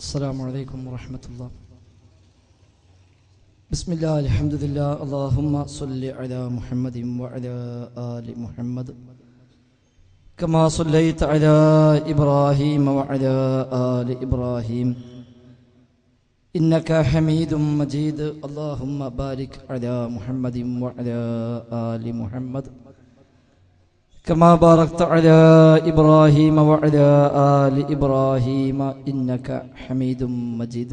السلام عليكم ورحمة الله. بسم الله الحمد لله اللهم صل على محمد وعلى آل محمد كما صليت على إبراهيم وعلى آل إبراهيم إنك حميد مجيد. اللهم بارك على محمد وعلى آل محمد كما باركت على إبراهيم وعلى آل إبراهيم إنك حميد مجيد.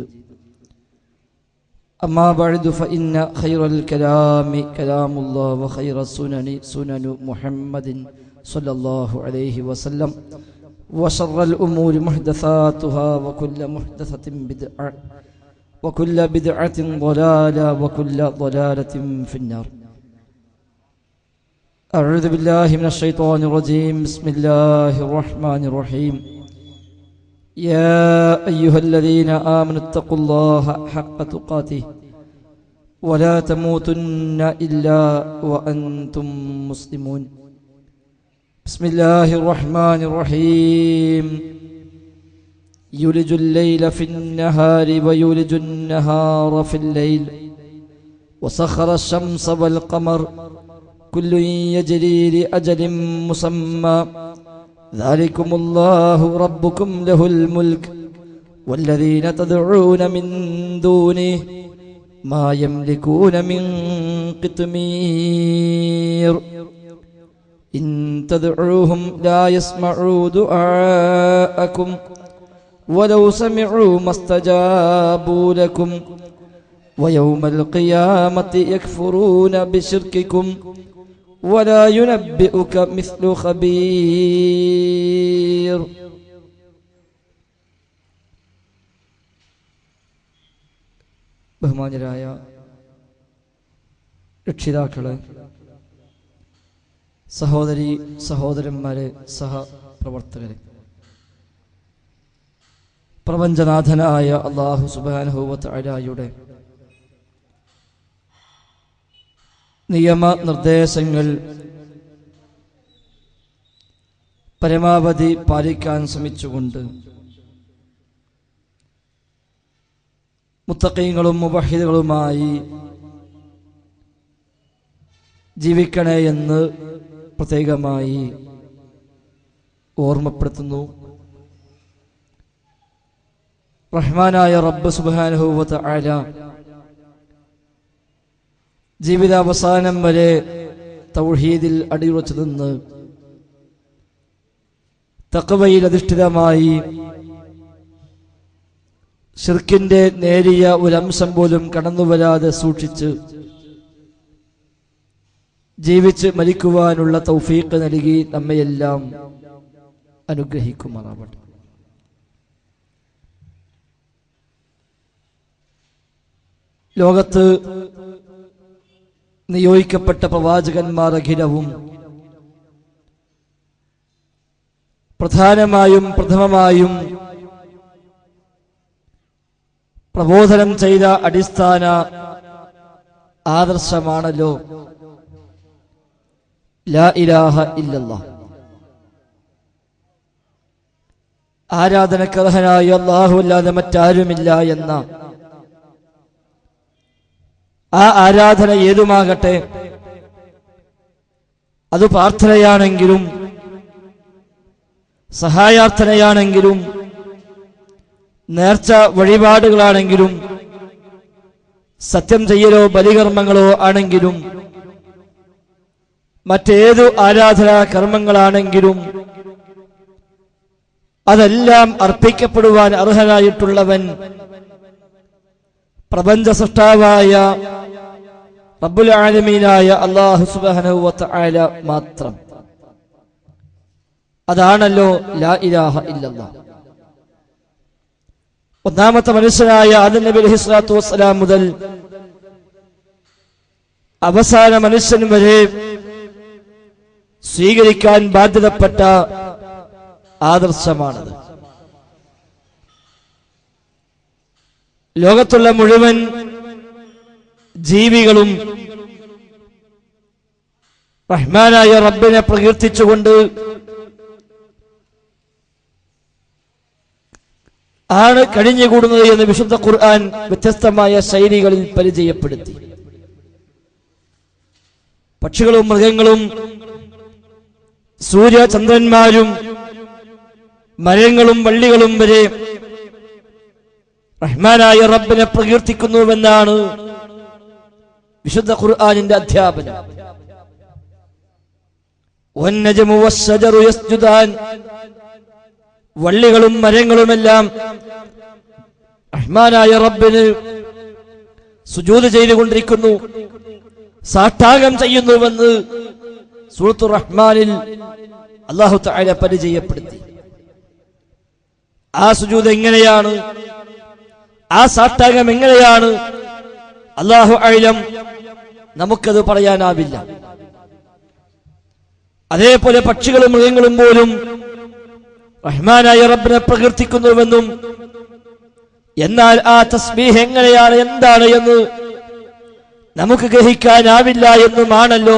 أما بعد فإن خير الكلام كلام الله وخير السنن سنن محمد صلى الله عليه وسلم وشر الأمور محدثاتها وكل محدثة بدعة وكل بدعة ضلالة وكل ضلالة في النار. أعوذ بالله من الشيطان الرجيم. بسم الله الرحمن الرحيم. يا أيها الذين آمنوا اتقوا الله حق تقاته ولا تموتن إلا وأنتم مسلمون. بسم الله الرحمن الرحيم. يولج الليل في النهار ويولج النهار في الليل وسخر الشمس والقمر كل يجري لأجل مسمى ذلكم الله ربكم له الملك والذين تدعون من دونه ما يملكون من قطمير إن تدعوهم لا يسمعوا دعاءكم ولو سمعوا ما استجابوا لكم ويوم القيامة يكفرون بشرككم ولا ينبئك مثل خبير. ബഹുമാന്യരായ രക്ഷിതാക്കളെ, സഹോദരി സഹോദരന്മാരെ, സഹപ്രവർത്തകരെ, പ്രപഞ്ചനാഥനായ അല്ലാഹു സുബ്ഹാനഹു വ തആലയുടെ നിയമനിർദ്ദേശങ്ങൾ പരമാവധി പാലിക്കാൻ ശ്രമിച്ചുകൊണ്ട് മുത്തഖീങ്ങളും മുവഹിദുകളുമായി ജീവിക്കണേ എന്ന് പ്രത്യേകമായി ഓർമ്മപ്പെടുത്തുന്നു. റഹ്മാനായ റബ്ബ് സുബ്ഹാനഹു വ തആല ജീവിതാവസാനം വരെ തൗഹീദിൽ അടിയുറച്ചു നിന്ന് തഖ്വയിൽ അധിഷ്ഠിതമായി ശിർക്കിന്റെ നേരിയ ഒരംശം പോലും കടന്നുവരാതെ സൂക്ഷിച്ച് ജീവിച്ച് മരിക്കുവാനുള്ള തൗഫീഖ് നൽകി നമ്മയെല്ലാം അനുഗ്രഹിക്കുമാറാവട്ടെ. ലോകത്ത് നിയോഗിക്കപ്പെട്ട പ്രവാചകന്മാർ അഖിലവും പ്രധാനമായും പ്രഥമമായും പ്രബോധനം ചെയ്ത അടിസ്ഥാന ആദർശമാണല്ലോ ലാ ഇലാഹ ഇല്ലല്ലാഹ്. ആരാധനക്കർഹനായ അല്ലാഹു അല്ലാതെ മറ്റാരുമില്ല എന്ന ആ ആരാധന ഏതുമാകട്ടെ, അത് പ്രാർത്ഥനയാണെങ്കിലും സഹായാർത്ഥനയാണെങ്കിലും നേർച്ച വഴിപാടുകളാണെങ്കിലും സത്യം ചെയ്യലോ ബലികർമ്മങ്ങളോ ആണെങ്കിലും മറ്റേതു ആരാധനാ കർമ്മങ്ങളാണെങ്കിലും അതെല്ലാം അർപ്പിക്കപ്പെടുവാൻ അർഹനായിട്ടുള്ളവൻ പ്രപഞ്ച സൃഷ്ടാവായ റബ്ബുൽ ആലമീനായ അല്ലാഹു സുബ്ഹാനഹു വ തആല മാത്രം. അതാണല്ലോ ലാ ഇലാഹ ഇല്ലല്ലാഹ്. ഒന്നാമത്തെ മനുഷ്യനായ ആദം നബി അലൈഹിസ്സലാത്തു വസ്സലാം മുതൽ അവസാന മനുഷ്യൻ വരെ സ്വീകരിക്കാൻ ബാധ്യതപ്പെട്ട ആദർശമാണത്. ലോകത്തുള്ള മുഴുവൻ ജീവികളും റഹ്മാനായ റബ്ബിനെ പ്രകീർത്തിച്ചുകൊണ്ട് ആണ് കഴിഞ്ഞുകൂടുന്നത് എന്ന് വിശുദ്ധ ഖുർആൻ വ്യത്യസ്തമായ ശൈലികളിൽ പരിചയപ്പെടുത്തി. പക്ഷികളും മൃഗങ്ങളും സൂര്യചന്ദ്രന്മാരും മരങ്ങളും വള്ളികളും വരെ റഹ്മാനായ റബ്ബിനെ പ്രകീർത്തിക്കുന്നുവെന്നാണ് വിശുദ്ധ ഖുർആനിന്റെ അധ്യാപനം. വന്നജ്മു വസ്സജറു യസ്ജുദാൻ, വള്ളികളും മരങ്ങളുമെല്ലാം റഹ്മാനായ റബ്ബിന് സുജൂദ് ചെയ്തുകൊണ്ടിരിക്കുന്നു, സാഷ്ടാംഗം ചെയ്യുന്നുവെന്ന് സൂറത്തുർ റഹ്മാനിൽ അല്ലാഹു തആല പരിചയപ്പെടുത്തി. ആ സുജൂദ് എങ്ങനെയാണ്, ആ സാഷ്ടാംഗം എങ്ങനെയാണ്, അല്ലാഹു അഅലം, നമുക്കത് പറയാനാവില്ല. അതേപോലെ പക്ഷികളും മൃഗങ്ങളും പോലും റഹ്മാനായ റബ്ബിനെ പ്രകീർത്തിക്കുന്നുവെന്നും എന്നാൽ ആ തസ്ബീഹ് എങ്ങനെയാണ്, എന്താണ് എന്ന് നമുക്ക് ഗ്രഹിക്കാനാവില്ല എന്നുമാണല്ലോ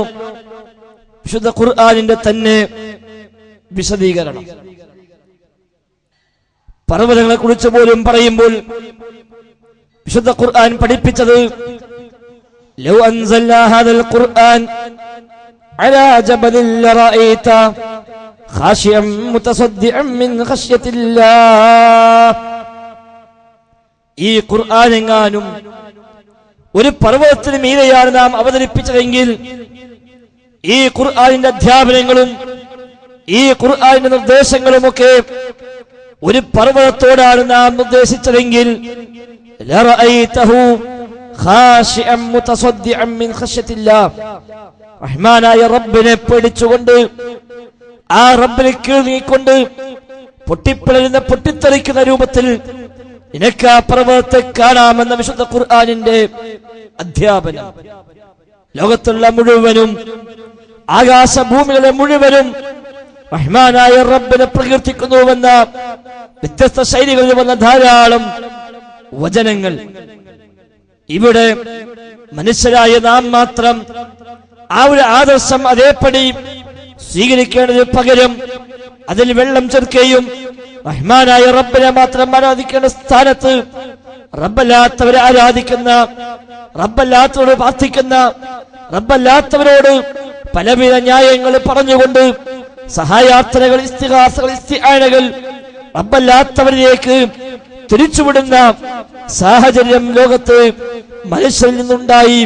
വിശുദ്ധ ഖുർആനിന്റെ തന്നെ വിശദീകരണം. പർവ്വതങ്ങളെ കുറിച്ച് പോലും പറയുമ്പോൾ വിശുദ്ധ ഖുർആൻ പഠിപ്പിച്ചത് ലൗ അൻസൽനാ ഹാദൽ ഖുർആൻ അലാ ജബലിൻ ലറഅയ്ത ഖാശിയൻ മുതസദ്ദിഅൻ മിൻ ഖശ്യത്തില്ലാഹ്. ഈ ഖുർആൻ എങ്ങാനും ഒരു പർവ്വതത്തിന് മീതെയാണ് നാം അവതരിപ്പിച്ചതെങ്കിൽ ഈ ഖുർആനിന്റെ അധ്യാപനങ്ങളും ഈ ഖുർആനിന്റെ നിർദ്ദേശങ്ങളുമൊക്കെ ഒരു പർവ്വതത്തോടാണ് നാം നിർദ്ദേശിച്ചതെങ്കിൽ ലറഅയ്തഹു ഖാശിഅൻ മുതസദ്ദിഅൻ മിൻ ഖശ്യത്തില്ലാഹ്, റഹ്മാനായ റബ്ബിനെ പേടിച്ചുകൊണ്ട് ആ റബ്ബിനെ കീഴ്നിക്കൊണ്ട് പൊട്ടിപ്പിളരുന്ന പൊട്ടിത്തെറിക്കുന്ന രൂപത്തിൽ നിനക്ക് ആ പർവ്വതത്തെ കാണാമെന്ന വിശുദ്ധ ഖുർആനിന്റെ അധ്യാപനം. ലോകത്തുള്ള മുഴുവനും ആകാശഭൂമികളെ മുഴുവനും റഹ്മാനായ റബ്ബിനെ പ്രകീർത്തിക്കുന്നുവെന്ന വ്യത്യസ്ത ശൈലികളിൽ വന്ന ധാരാളം വചനങ്ങൾ. ഇവിടെ മനുഷ്യരായ നാം മാത്രം ആ ഒരു ആദർശം അതേപടി സ്വീകരിക്കേണ്ടതിന് പകരം അതിൽ വെള്ളം ചേർക്കുകയും റഹ്മാനായ റബ്ബിനെ മാത്രം ആരാധിക്കേണ്ട സ്ഥാനത്ത് റബ്ബല്ലാത്തവരെ ആരാധിക്കുന്ന, റബ്ബല്ലാത്തവരോട് പ്രാർത്ഥിക്കുന്ന, റബ്ബല്ലാത്തവരോട് പലവിധ ന്യായങ്ങൾ പറഞ്ഞുകൊണ്ട് സഹായാർത്ഥനകൾ, ഇസ്തിഗാസകൾ, ഇസ്തിആനകൾ റബ്ബല്ലാത്തവരിലേക്ക് തിരിച്ചുവിടുന്ന സാഹചര്യം ലോകത്ത് മനുഷ്യരിൽ നിന്നുണ്ടായി,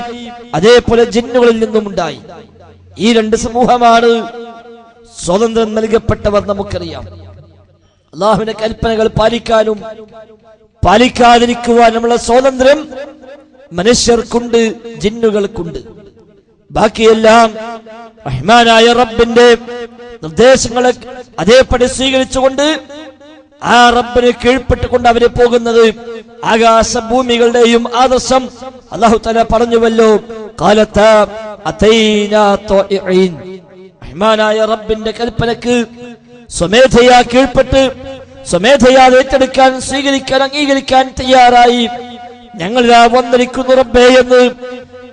അതേപോലെ ജിന്നുകളിൽ നിന്നുമുണ്ടായി. ഈ രണ്ട് സമൂഹമാണ് സ്വാതന്ത്ര്യം നൽകപ്പെട്ടവർ. നമുക്കറിയാം, അല്ലാഹുവിന്റെ കൽപ്പനകൾ പാലിക്കാനും പാലിക്കാതിരിക്കുവാനുമുള്ള സ്വാതന്ത്ര്യം മനുഷ്യർക്കുണ്ട്, ജിന്നുകൾക്കുണ്ട്. ബാക്കിയെല്ലാം റഹ്മാനായ റബ്ബിന്റെ നിർദ്ദേശങ്ങളെ അതേപടി സ്വീകരിച്ചുകൊണ്ട് ആ റബ്ബിന് കീഴ്പ്പെട്ടുകൊണ്ട് അവര് പോകുന്നത്. ആകാശഭൂമികളുടെയും ആദർശം അല്ലാഹു തആല പറഞ്ഞുവല്ലോ, ഖാലതാ അതൈനാ ത്വാഇഈൻ. റഹ്മാനായ റബ്ബിന്റെ കൽപ്പനക്ക് സ്വമേധയാ കീഴ്പ്പെട്ട് സ്വമേധയാ ഏറ്റെടുക്കാൻ, സ്വീകരിക്കാൻ, അംഗീകരിക്കാൻ തയ്യാറായി ഞങ്ങളിതാ വന്നിരിക്കുന്നു റബ്ബേ എന്ന്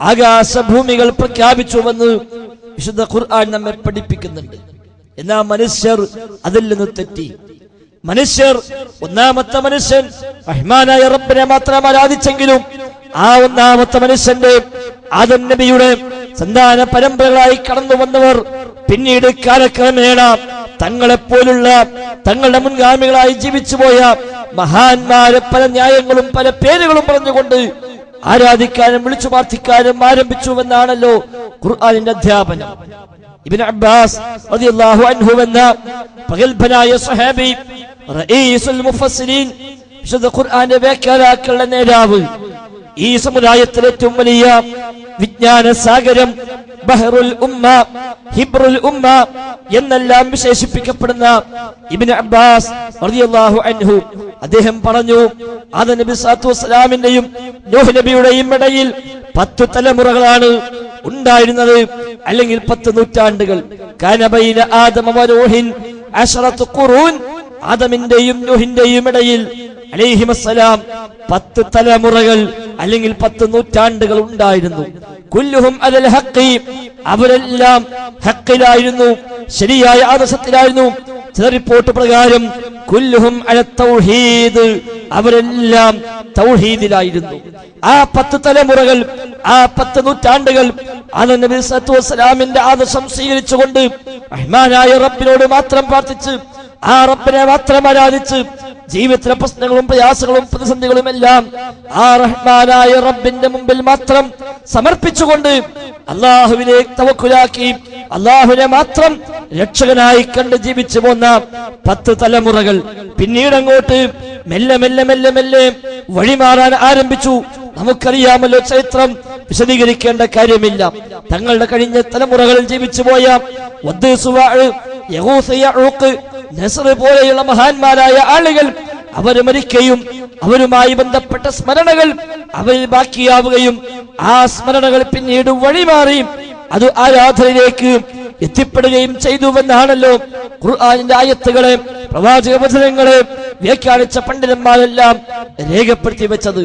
ആകാശഭൂമികൾ പ്രഖ്യാപിച്ചുവെന്ന് വിശുദ്ധ ഖുർആൻ നമ്മെ പഠിപ്പിക്കുന്നുണ്ട്. എന്നാൽ മനുഷ്യർ അതിൽ നിന്ന് തെറ്റി. മനുഷ്യർ, ഒന്നാമത്തെ മനുഷ്യൻ റഹ്മാനായ റബ്ബിനെ മാത്രം ആരാധിച്ചെങ്കിലും ആ ഒന്നാമത്തെ മനുഷ്യന്റെ ആദം നബിയുടെ സന്താന പരമ്പരകളായി കടന്നു വന്നവർ പിന്നീട് കാലക്രമേണ തങ്ങളെപ്പോലുള്ള തങ്ങളുടെ മുൻഗാമികളായി ജീവിച്ചുപോയ മഹാന്മാരെ പല ന്യായങ്ങളും പല പേരുകളും പറഞ്ഞുകൊണ്ട് ആരാധിക്കാനും വിളിച്ചു പ്രാർത്ഥിക്കാനും ആരംഭിച്ചുവെന്നാണല്ലോ ഖുർആനിന്റെ അധ്യാപനം. ഇബ്നു അബ്ബാസ് റളിയല്ലാഹു അൻഹു എന്ന പ്രഗൽഭനായ സ്വഹാബി, റഈസുൽ മുഫസ്സിരീൻ, വിശുദ്ധ ഖുർആന്റെ വ്യാഖ്യാതാക്കളുടെ നേതാവ്, ഈ സമുദായത്തിലെ ഏറ്റവും വലിയ വിജ്ഞാന സാഗരം, ബഹറുൽ ഉമ്മ, ഹിബ്റുൽ ഉമ്മ എന്നെല്ലാം വിശേഷിപ്പിക്കപ്പെടുന്ന ഇബ്നു അബ്ബാസ് റളിയല്ലാഹു അൻഹു അദ്ദേഹം പറഞ്ഞു, ആദം നബി സ്വല്ലല്ലാഹു അലൈഹി വസല്ലമിന്റെയും നൂഹ് നബിയുടെയും ഇടയിൽ 10 തലമുറകളാണ് ഉണ്ടായിരുന്നത്, അല്ലെങ്കിൽ 10 നൂറ്റാണ്ടുകൾ. കാന ബൈന ആദമ വ നൂഹിൻ 10 ഖുറൂൻ. ആദമിന്റെയും നൂഹിന്റെയും ഇടയിൽ അലൈഹിമസ്സലാം 10 തലമുറകൾ അല്ലെങ്കിൽ 10 നൂറ്റാണ്ടുകൾ ഉണ്ടായിരുന്നു. കുല്ലുഹും അലൽ ഹഖി, അവരെല്ലാം ഹഖിലായിരുന്നു, ശരിയായ ആദർശത്തിലായിരുന്നു, ചില റിപ്പോർട്ട് പ്രകാരം കുല്ലുഹും അല തൗഹീദ്, അവരെല്ലാം തൗഹീദിലായിരുന്നു. ആ 10 തലമുറകൾ, ആ 10 നൂറ്റാണ്ടുകൾ അത് നബി സല്ലല്ലാഹു അലൈഹി വസല്ലമിന്റെ ആദർശം സ്വീകരിച്ചുകൊണ്ട് റഹ്മാനായ റബ്ബിനോട് മാത്രം പ്രാർത്ഥിച്ച് ആ റബ്ബിനെ മാത്രം ആരാധിച്ച് ജീവിതത്തിലെ പ്രശ്നങ്ങളും പ്രയാസങ്ങളും പ്രതിസന്ധികളും എല്ലാം ആ റഹ്മാനായ റബ്ബിന്റെ മുമ്പിൽ മാത്രം സമർപ്പിച്ചുകൊണ്ട് അല്ലാഹുവിലേക്ക് തവക്കുലാക്കി അല്ലാഹുവിനെ മാത്രം രക്ഷകനായി കണ്ട് ജീവിച്ചു പോന്ന 10 തലമുറകൾ പിന്നീട് അങ്ങോട്ട് മെല്ലെ മെല്ലെ മെല്ലെ മെല്ലെ വഴിമാറാൻ ആരംഭിച്ചു. നമുക്കറിയാമല്ലോ, ചരിത്രം വിശദീകരിക്കേണ്ട കാര്യമില്ല. തങ്ങളുടെ കഴിഞ്ഞ തലമുറകളിൽ ജീവിച്ചു പോയ വദ്, സുവാഅ്, യഗൂസ്, യഊഖ്, നസ്ർ പോലെയുള്ള മഹാന്മാരായ ആളുകൾ അവർ മരിക്കുകയും അവരുമായി ബന്ധപ്പെട്ട സ്മരണകൾ അവരിൽ ബാക്കിയാവുകയും ആ സ്മരണകൾ പിന്നീട് വഴിമാറി അത് ആരാധനയിലേക്ക് എത്തിപ്പെടുകയും ചെയ്തുവെന്നാണല്ലോ ഖുർആനിന്റെ ആയത്തുകളെ, പ്രവാചക വചനങ്ങളെ വ്യാഖ്യാനിച്ച പണ്ഡിതന്മാരെല്ലാം രേഖപ്പെടുത്തി വെച്ചത്.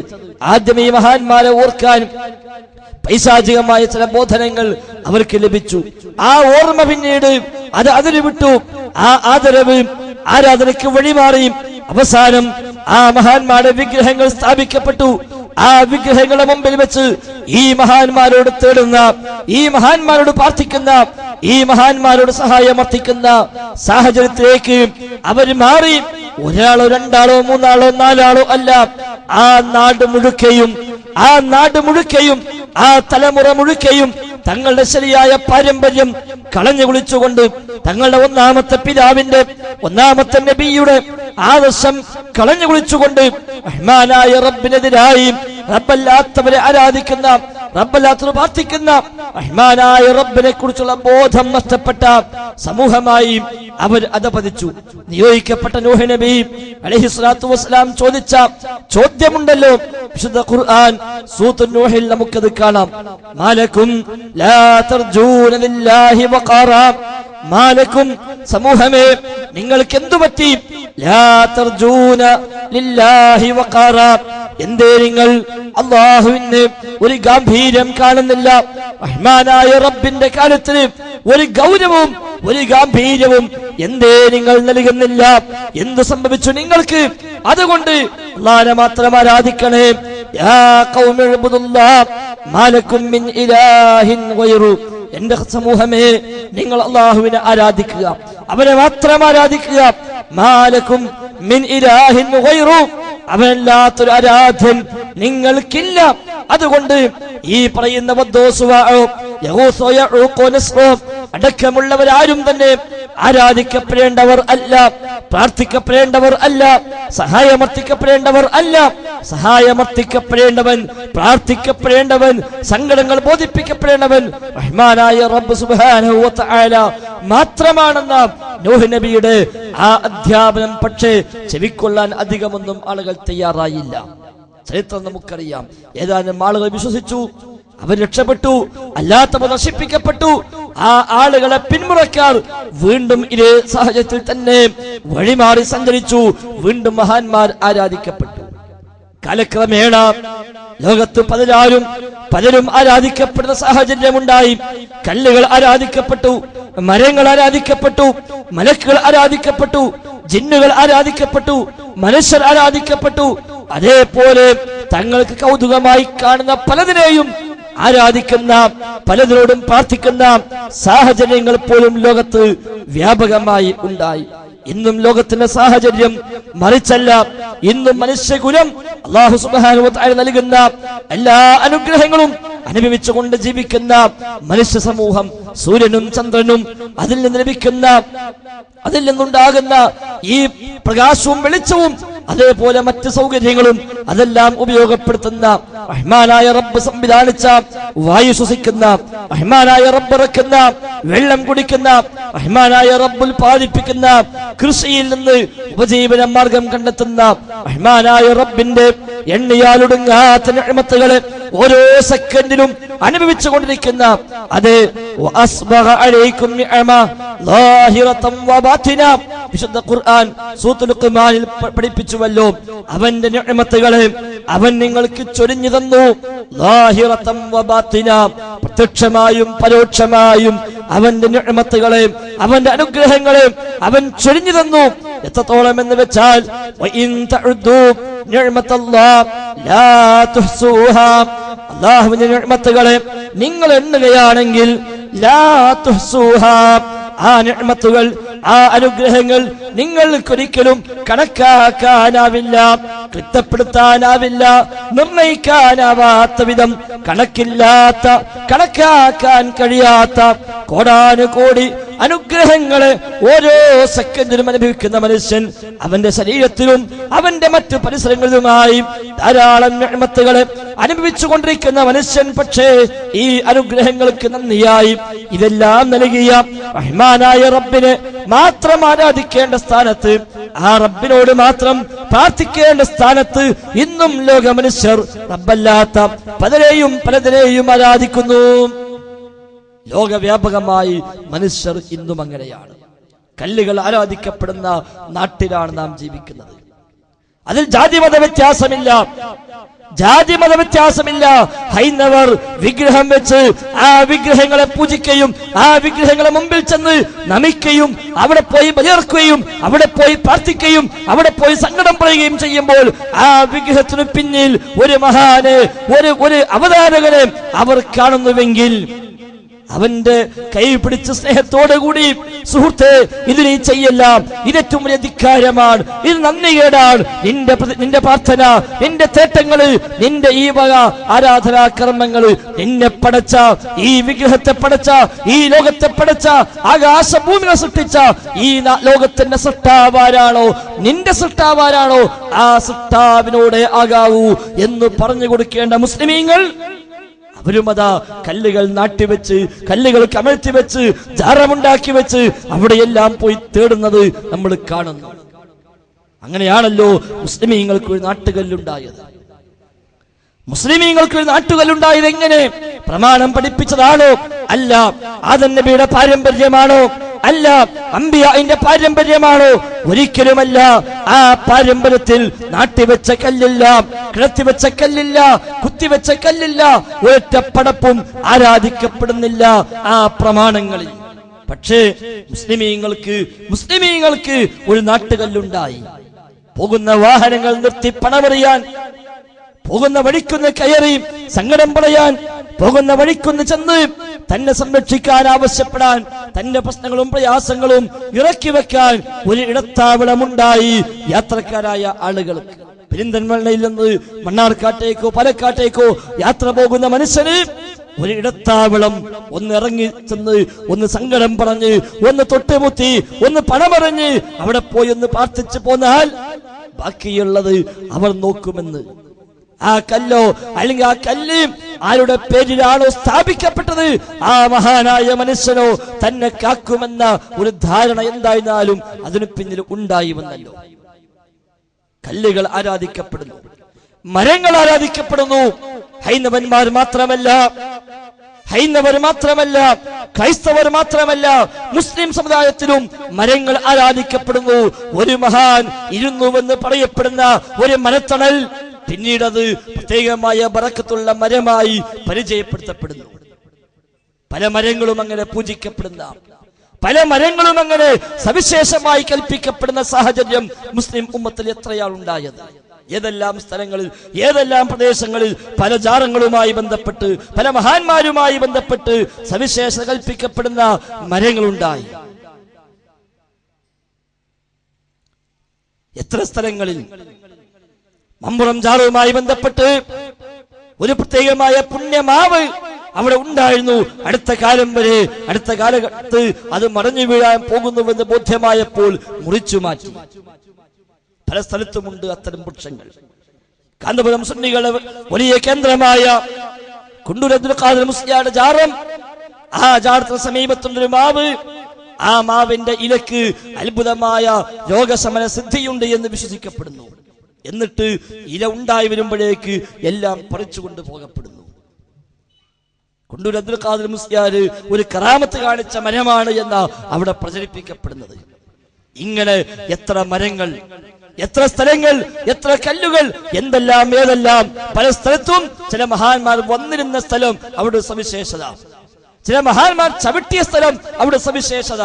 ആദ്യം ഈ മഹാന്മാരെ ഓർക്കാൻ പൈശാചികമായ ചില ബോധനങ്ങൾ അവർക്ക് ലഭിച്ചു. ആ ഓർമ്മ പിന്നീട് അത് അതിര് വിട്ടു. ആ ആദരവ് ആരാധനയ്ക്ക് വഴിമാറി അവസാനം ആ മഹാന്മാരുടെ വിഗ്രഹങ്ങൾ സ്ഥാപിക്കപ്പെട്ടു. ആ വിഗ്രഹങ്ങളുടെ മുമ്പിൽ വെച്ച് ഈ മഹാന്മാരോട് തേടുന്ന, ഈ മഹാന്മാരോട് പ്രാർത്ഥിക്കുന്ന, ഈ മഹാന്മാരോട് സഹായം അർത്ഥിക്കുന്ന സാഹചര്യത്തിലേക്ക് അവർ മാറി. ഒരാളോ രണ്ടാളോ മൂന്നാളോ നാലാളോ അല്ല, ആ നാട് മുഴുക്കയും ആ തലമുറ മുഴുക്കയും തങ്ങളുടെ ശരിയായ പാരമ്പര്യം കളഞ്ഞു കുളിച്ചുകൊണ്ട് തങ്ങളുടെ ഒന്നാമത്തെ പിതാവിന്റെ, ഒന്നാമത്തെ നബിയുടെ ആദർശം കളഞ്ഞു കുളിച്ചുകൊണ്ട് റഹ്മാനായ റബ്ബിനെതിരായി റബ്ബല്ലാത്തവരെ ആരാധിക്കുന്ന, റബ്ബല്ലാത്തവരെ പ്രാർത്ഥിക്കുന്ന റഹ്മാനായ റബ്ബിനെ കുറിച്ചുള്ള ബോധം നഷ്ടപ്പെട്ട സമൂഹമായി അവർ അധപതിച്ചു. നിയോഗിക്കപ്പെട്ട നൂഹ് നബി അലൈഹിസ്സലാത്തു വസ്സലാം ചോദിച്ച ചോദ്യമുണ്ടല്ലോ, വിശുദ്ധ ഖുർആൻ സൂറത്തുൻ നൂഹിൽ നമുക്കത് കാണാം. മാലക്കും ലാ തർജൂന ലില്ലാഹി വഖാറാ, മാലക്കും സമൂഹമേ നിങ്ങൾക്ക് എന്തു പറ്റി? ലാ തർജൂന ലില്ലാഹി വഖാറാ, എന്തേ നിങ്ങൾ അല്ലാഹുവിന് ഒരു ഗാംഭീര്യം കാണുന്നില്ല? റഹ്മാനായ റബ്ബിന്റെ കാര്യത്തിന് ഒരു ഗൗരവവും ഒരു ഗാംഭീര്യവും എന്തേ നിങ്ങൾ നൽകുന്നില്ല? എന്ത് സംഭവിച്ചു നിങ്ങൾക്ക്? അതുകൊണ്ട് അല്ലാഹുവിനെ മാത്രം ആരാധിക്കണേ. യാ ഖൗമി ഇബ്ദുല്ലാഹ് മാ ലക്കും മിൻ ഇലാഹിൻ ഗൈറു, എന്റെ സമൂഹമേ നിങ്ങൾ അല്ലാഹുവിനെ ആരാധിക്കുക, അവനെ മാത്രം ആരാധിക്കുക. മാ ലക്കും മിൻ ഇലാഹിൻ ഗൈറു, അവനല്ലാത്തൊരു ആരാധ്യൻ നിങ്ങൾക്കില്ല. അതുകൊണ്ട് ഈ പറയുന്ന വദ്ദോ, സുവാഅ്, യഗൂസോ, യഊഖോ, നസ്റോ അടക്കമുള്ളവരാരും തന്നെ ആരാധിക്കപ്പെടേണ്ടവർ അല്ല, പ്രാർത്ഥിക്കപ്പെടേണ്ടവർ അല്ല, സഹായമർത്ഥിക്കപ്പെടേണ്ടവർ അല്ല. സഹായമർത്ഥിക്കപ്പെടേണ്ടവൻ, പ്രാർത്ഥിക്കപ്പെടേണ്ടവൻ, സങ്കടങ്ങൾ ബോധിപ്പിക്കപ്പെടേണ്ടവൻ റഹ്മാനായ റബ്ബ് സുബ്ഹാനഹു വ തആല മാത്രമാണെന്ന നൂഹ് നബിയുടെ ആ അധ്യാപനം പക്ഷേ ചെവിക്കൊള്ളാൻ അധികമൊന്നും ആളുകൾ തയ്യാറായില്ല. ചരിത്രം നമുക്കറിയാം. ഏതാനും ആളുകൾ വിശ്വസിച്ചു, അവർ രക്ഷപ്പെട്ടു, അല്ലാത്തവർ നശിപ്പിക്കപ്പെട്ടു. ആ ആളുകളെ പിന്മുറക്കാർ വീണ്ടും ഇതേ സാഹചര്യത്തിൽ തന്നെ വഴിമാറി സഞ്ചരിച്ചു. വീണ്ടും മഹാന്മാർ ആരാധിക്കപ്പെട്ടു. കാലക്രമേണ ലോകത്ത് പലരും ആരാധിക്കപ്പെടുന്ന സാഹചര്യമുണ്ടായി. കല്ലുകൾ ആരാധിക്കപ്പെട്ടു, മരങ്ങൾ ആരാധിക്കപ്പെട്ടു, മലക്കുകൾ ആരാധിക്കപ്പെട്ടു, ജിന്നുകൾ ആരാധിക്കപ്പെട്ടു, മനുഷ്യർ ആരാധിക്കപ്പെട്ടു. അതേപോലെ തങ്ങൾക്ക് കൗതുകമായി കാണുന്ന പലതിനെയും ആരാധിക്കുന്ന, പലതിനോടും പ്രാർത്ഥിക്കുന്ന സാഹചര്യങ്ങൾ പോലും ലോകത്ത് വ്യാപകമായി ഉണ്ടായി. ഇന്നും ലോകത്തിന്റെ സാഹചര്യം മറിച്ചല്ല. ഇന്നും മനുഷ്യകുലം അല്ലാഹു സുബ്ഹാനഹു വ തആല നൽകുന്ന എല്ലാ അനുഗ്രഹങ്ങളും അനുഭവിച്ചുകൊണ്ട് ജീവിക്കുന്ന മനുഷ്യ സമൂഹം, സൂര്യനും ചന്ദ്രനും അതിൽ നിന്ന് ലഭിക്കുന്ന, അതിൽ നിന്നുണ്ടാകുന്ന ഈ പ്രകാശവും വെളിച്ചവും അതേപോലെ മറ്റ് സൗകര്യങ്ങളും അതെല്ലാം ഉപയോഗപ്പെടുത്തുന്ന, റഹ്മാനായ റബ്ബ് സംവിധാനിച്ച വായു ശ്വസിക്കുന്ന, റഹ്മാനായ റബ്ബ് ഇറക്കുന്ന വെള്ളം കുടിക്കുന്ന, റഹ്മാനായ റബ്ബ് ഉൽപാദിപ്പിക്കുന്ന, കൃഷിയിൽ നിന്ന് ഉപജീവന മാർഗം കണ്ടെത്തുന്ന റഹ്മാനായ റബ്ബിന്റെ എണ്ണിയാലൊടുങ്ങാത്ത നിഅമത്തുകളെ ഓരോ സെക്കൻഡിലും അനുഭവിച്ചു കൊണ്ടിരിക്കുന്ന, അത് വിശുദ്ധ ഖുർആൻ സൂറത്തുൽ ലുഖ്മാനിൽ പഠിപ്പിച്ചുവല്ലോ. അവന്റെ നിഅമത്തുകളെ അവൻ നിങ്ങൾക്ക് ചൊരിഞ്ഞു തന്നു. ലാഹിറതൻ വ ബാത്തിന, പ്രത്യക്ഷമായും പരോക്ഷമായും അവന്റെ നിഅമത്തുകളെ, അവന്റെ അനുഗ്രഹങ്ങളെ അവൻ ചൊരിഞ്ഞു തന്നു. എത്രത്തോളം എന്ന് വെച്ചാൽ അല്ലാഹുവിന്റെ നിഅമത്തുകളെ നിങ്ങൾ എണ്ണുകയാണെങ്കിൽ ലാ തുഹ്സൂഹാ, ആ നിഅമത്തുകൾ, ആ അനുഗ്രഹങ്ങൾ നിങ്ങൾക്കൊരിക്കലും കണക്കാക്കാനാവില്ല, കൃത്യപ്പെടുത്താനാവില്ല, നിർണയിക്കാനാവാത്ത വിധം കണക്കില്ലാത്ത, കണക്കാക്കാൻ കഴിയാത്ത കോടാനുകോടി അനുഗ്രഹങ്ങളെ ഓരോ സെക്കൻഡിലും അനുഭവിക്കുന്ന മനുഷ്യൻ അവന്റെ ശരീരത്തിലും അവന്റെ മറ്റു പരിസരങ്ങളിലുമായി ധാരാളം നിഅമത്തുകളെ അനുഭവിച്ചു കൊണ്ടിരിക്കുന്ന മനുഷ്യൻ, പക്ഷേ ഈ അനുഗ്രഹങ്ങൾക്ക് നന്ദിയായി ഇതെല്ലാം നൽകിയ റഹ്മാനായ റബ്ബിനെ മാത്രം ആരാധിക്കേണ്ട സ്ഥാനത്ത്, ആ റബ്ബിനോട് മാത്രം പ്രാർത്ഥിക്കേണ്ട സ്ഥാനത്ത് ഇന്നും ലോക മനുഷ്യർ റബ്ബല്ലാത്ത പലതിനെയും ആരാധിക്കുന്നു. ലോകവ്യാപകമായി മനുഷ്യർ ഇന്നും അങ്ങനെയാണ്. കല്ലുകൾ ആരാധിക്കപ്പെടുന്ന നാട്ടിലാണ് നാം ജീവിക്കുന്നത്. അതിൽ ജാതിമത വ്യത്യാസമില്ല, ജാതിമത വ്യത്യാസമില്ല. ഹൈന്ദവർ വിഗ്രഹം വെച്ച് ആ വിഗ്രഹങ്ങളെ പൂജിക്കുകയും ആ വിഗ്രഹങ്ങളെ മുമ്പിൽ ചെന്ന് നമിക്കുകയും അവിടെ പോയി ബലിയർക്കുകയും അവിടെ പോയി പ്രാർത്ഥിക്കുകയും അവിടെ പോയി സങ്കടം പറയുകയും ചെയ്യുമ്പോൾ ആ വിഗ്രഹത്തിനു പിന്നിൽ ഒരു മഹാന്, ഒരു അവതാരകനെ അവർ കാണുന്നുവെങ്കിൽ അവന്റെ കൈ പിടിച്ച് സ്നേഹത്തോടുകൂടി, സുഹൃത്തെ ഇത് നീ ചെയ്യല്ല, ഇതേറ്റവും വലിയ ധിക്കാരമാണ്, ഇത് നന്ദികേടാണ്, നിന്റെ പ്രാർത്ഥന, നിന്റെ തേട്ടങ്ങള്, നിന്റെ ഈ വക ആരാധനാ കർമ്മങ്ങള്, നിന്നെ പടച്ച, ഈ വിഗ്രഹത്തെ പടച്ച, ഈ ലോകത്തെ പടച്ച, ആകാശഭൂമികളെ സൃഷ്ടിച്ച ഈ ലോകത്തിന്റെ സൃഷ്ടാവാരാണോ, നിന്റെ സൃഷ്ടാവാരാണോ, ആ സൃഷ്ടാവിനോട് ആകാവൂ എന്ന് പറഞ്ഞു കൊടുക്കേണ്ട മുസ്ലിമീങ്ങൾ അവരുമതാ കല്ലുകൾ നാട്ടിവെച്ച്, കല്ലുകൾ കമഴ്ത്തി വെച്ച്, ജാറമുണ്ടാക്കി വെച്ച് അവിടെയെല്ലാം പോയി തേടുന്നത് നമ്മൾ കാണുന്നു. അങ്ങനെയാണല്ലോ മുസ്ലിമീങ്ങൾക്ക് ഒരു നാട്ടുകല്ലുണ്ടായത്. മുസ്ലിമീങ്ങൾക്ക് ഒരു നാട്ടുകല്ലുണ്ടായത് എങ്ങനെ? പ്രമാണം പഠിപ്പിച്ചതാണോ? അല്ല. ആദം നബിയുടെ പാരമ്പര്യമാണോ? അല്ല. അംബിയാഇന്റെ പാരമ്പര്യമാണോ? ഒരിക്കലുമല്ല. ആ പാരമ്പര്യത്തിൽ നാട്ടിവെച്ച കല്ലില്ല, കിടത്തിവെച്ച കല്ലില്ല, കുത്തിവെച്ച കല്ലില്ല, ഒരൊറ്റ പടപ്പും ആരാധിക്കപ്പെടുന്നില്ല ആ പ്രമാണങ്ങളിൽ. പക്ഷേ മുസ്ലിമീങ്ങൾക്ക് ഒരു നാട്ടുകല്ലുണ്ടായി. പോകുന്ന വാഹനങ്ങൾ നിർത്തി പണമെറിയാൻ, പോകുന്ന വഴിക്കൊന്ന് കയറി സങ്കടം പറയാൻ, പോകുന്ന വഴിക്കൊന്ന് ചെന്ന് തന്നെ സംരക്ഷിക്കാൻ ആവശ്യപ്പെടാൻ, തന്റെ പ്രശ്നങ്ങളും പ്രയാസങ്ങളും ഇറക്കി വെക്കാൻ ഒരു ഇടത്താവളമുണ്ടായി യാത്രക്കാരായ ആളുകൾക്ക്. പെരിന്തൽമണ്ണയിൽ നിന്ന് മണ്ണാർക്കാട്ടേക്കോ പാലക്കാട്ടേക്കോ യാത്ര പോകുന്ന മനുഷ്യന് ഒരു ഇടത്താവളം, ഒന്ന് ഇറങ്ങി ചെന്ന് ഒന്ന് സങ്കടം പറഞ്ഞ് ഒന്ന് തൊട്ടുമുത്തി ഒന്ന് പണമെറിഞ്ഞ് അവിടെ പോയി ഒന്ന് പ്രാർത്ഥിച്ചു പോന്നാൽ ബാക്കിയുള്ളത് അവർ നോക്കുമെന്ന്. ആ കല്ലോ അല്ലെങ്കിൽ ആ കല്ല് ആരുടെ പേരിലാണോ സ്ഥാപിക്കപ്പെട്ടത് ആ മഹാനായ മനുഷ്യനോ തന്നെ കാക്കുമെന്ന ഒരു ധാരണ എന്തായിരുന്നാലും അതിനു പിന്നിൽ ഉണ്ടായി വന്നല്ലോ. കല്ലുകൾ ആരാധിക്കപ്പെടുന്നു, മരങ്ങൾ ആരാധിക്കപ്പെടുന്നു. ഹൈന്ദവർ മാത്രമല്ല, ക്രൈസ്തവർ മാത്രമല്ല, മുസ്ലിം സമുദായത്തിലും മരങ്ങൾ ആരാധിക്കപ്പെടുന്നു. ഒരു മഹാൻ ഇരുന്നുവെന്ന് പറയപ്പെടുന്ന ഒരു മരത്തണൽ പിന്നീട് അത് പ്രത്യേകമായ ബറക്കത്തുള്ള മരമായി പരിചയപ്പെടുത്തപ്പെടുന്നു. പല മരങ്ങളും അങ്ങനെ പൂജിക്കപ്പെടുന്ന, പല മരങ്ങളും അങ്ങനെ സവിശേഷമായി കൽപ്പിക്കപ്പെടുന്ന സാഹചര്യം മുസ്ലിം ഉമ്മത്തിൽ എത്രയാളുണ്ടായത്. ഏതെല്ലാം സ്ഥലങ്ങളിൽ, ഏതെല്ലാം പ്രദേശങ്ങളിൽ പല ജാറങ്ങളുമായി ബന്ധപ്പെട്ട്, പല മഹാന്മാരുമായി ബന്ധപ്പെട്ട് സവിശേഷ കൽപ്പിക്കപ്പെടുന്ന മരങ്ങളുണ്ടായി. എത്ര സ്ഥലങ്ങളിൽ മമ്പുറം ജാറുമായി ബന്ധപ്പെട്ട് ഒരു പ്രത്യേകമായ പുണ്യമാവ് അവിടെ ഉണ്ടായിരുന്നു. അടുത്ത കാലഘട്ടത്ത് അത് മറിഞ്ഞു വീഴാൻ പോകുന്നുവെന്ന് ബോധ്യമായപ്പോൾ മുറിച്ചു മാറ്റി. പല സ്ഥലത്തുമുണ്ട് അത്തരം വൃക്ഷങ്ങൾ. കാന്തപുരം സുന്നികളുടെ വലിയ കേന്ദ്രമായ കുണ്ടൂർ അബ്ദുൽ ഖാദിർ മുസ്ലിയാരുടെ ജാറം, ആ ജാറത്തിന് സമീപത്തുള്ളൊരു മാവ്, ആ മാവിന്റെ ഇലക്ക് അത്ഭുതമായ രോഗശമന സിദ്ധിയുണ്ട് എന്ന് വിശ്വസിക്കപ്പെടുന്നു. എന്നിട്ട് ഇല ഉണ്ടായി വരുമ്പോഴേക്ക് എല്ലാം പറിച്ചുകൊണ്ട് പോകപ്പെടുന്നു. കുണ്ടൂർ അബ്ദുൽ ഖാദിർ മുസ്ലിയാർ ഒരു കറാമത്ത് കാണിച്ച മരമാണ് എന്ന അവിടെ പ്രചരിപ്പിക്കപ്പെടുന്നത്. ഇങ്ങനെ എത്ര മരങ്ങൾ, എത്ര സ്ഥലങ്ങൾ, എത്ര കല്ലുകൾ, ഏതെല്ലാം പല സ്ഥലത്തും ചില മഹാന്മാർ വന്നിരുന്ന സ്ഥലം അവിടെ സവിശേഷത. ചില മഹാന്മാർ ചവിട്ടിയ സ്ഥലം അവിടെ സവിശേഷത.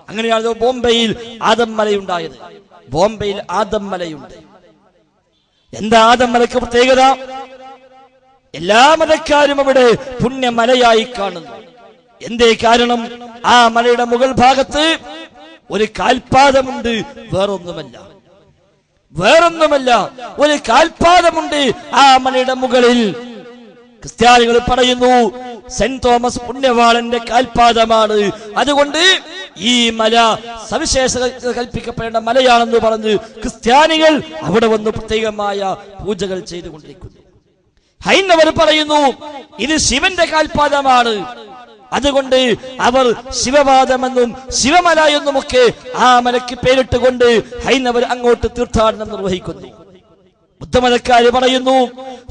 അങ്ങനെയാണ് ബോംബെയിൽ ആദം മലയുണ്ടായത്. ബോംബെയിൽ ആദം മലയുണ്ട്. എന്താ ആദം മലയ്ക്ക് പ്രത്യേകത? എല്ലാ മതക്കാരും അവിടെ പുണ്യമലയായി കാണുന്നു. എന്തേ കാരണം? ആ മലയുടെ മുകൾ ഭാഗത്ത് ഒരു കാൽപാദമുണ്ട്, വേറൊന്നുമല്ല, ഒരു കാൽപാദമുണ്ട് ആ മലയുടെ മുകളിൽ. ക്രിസ്ത്യാനികൾ പറയുന്നു സെന്റ് തോമസ് പുണ്യവാളന്റെ കാൽപാദമാണ്, അതുകൊണ്ട് ഈ മല സവിശേഷത കൽപ്പിക്കപ്പെടേണ്ട മലയാണെന്ന് പറഞ്ഞ് ക്രിസ്ത്യാനികൾ അവിടെ വന്ന് പ്രത്യേകമായ പൂജകൾ ചെയ്തുകൊണ്ടിരിക്കുന്നു. ഹൈന്ദവർ പറയുന്നു ഇത് ശിവന്റെ കാൽപാദമാണ്, അതുകൊണ്ട് അവർ ശിവപാദമെന്നും ശിവമല എന്നുമൊക്കെ ആ മലയ്ക്ക് പേരിട്ടുകൊണ്ട് ഹൈന്ദവർ അങ്ങോട്ട് തീർത്ഥാടനം നിർവഹിക്കുന്നു. ബുദ്ധമതക്കാര് പറയുന്നു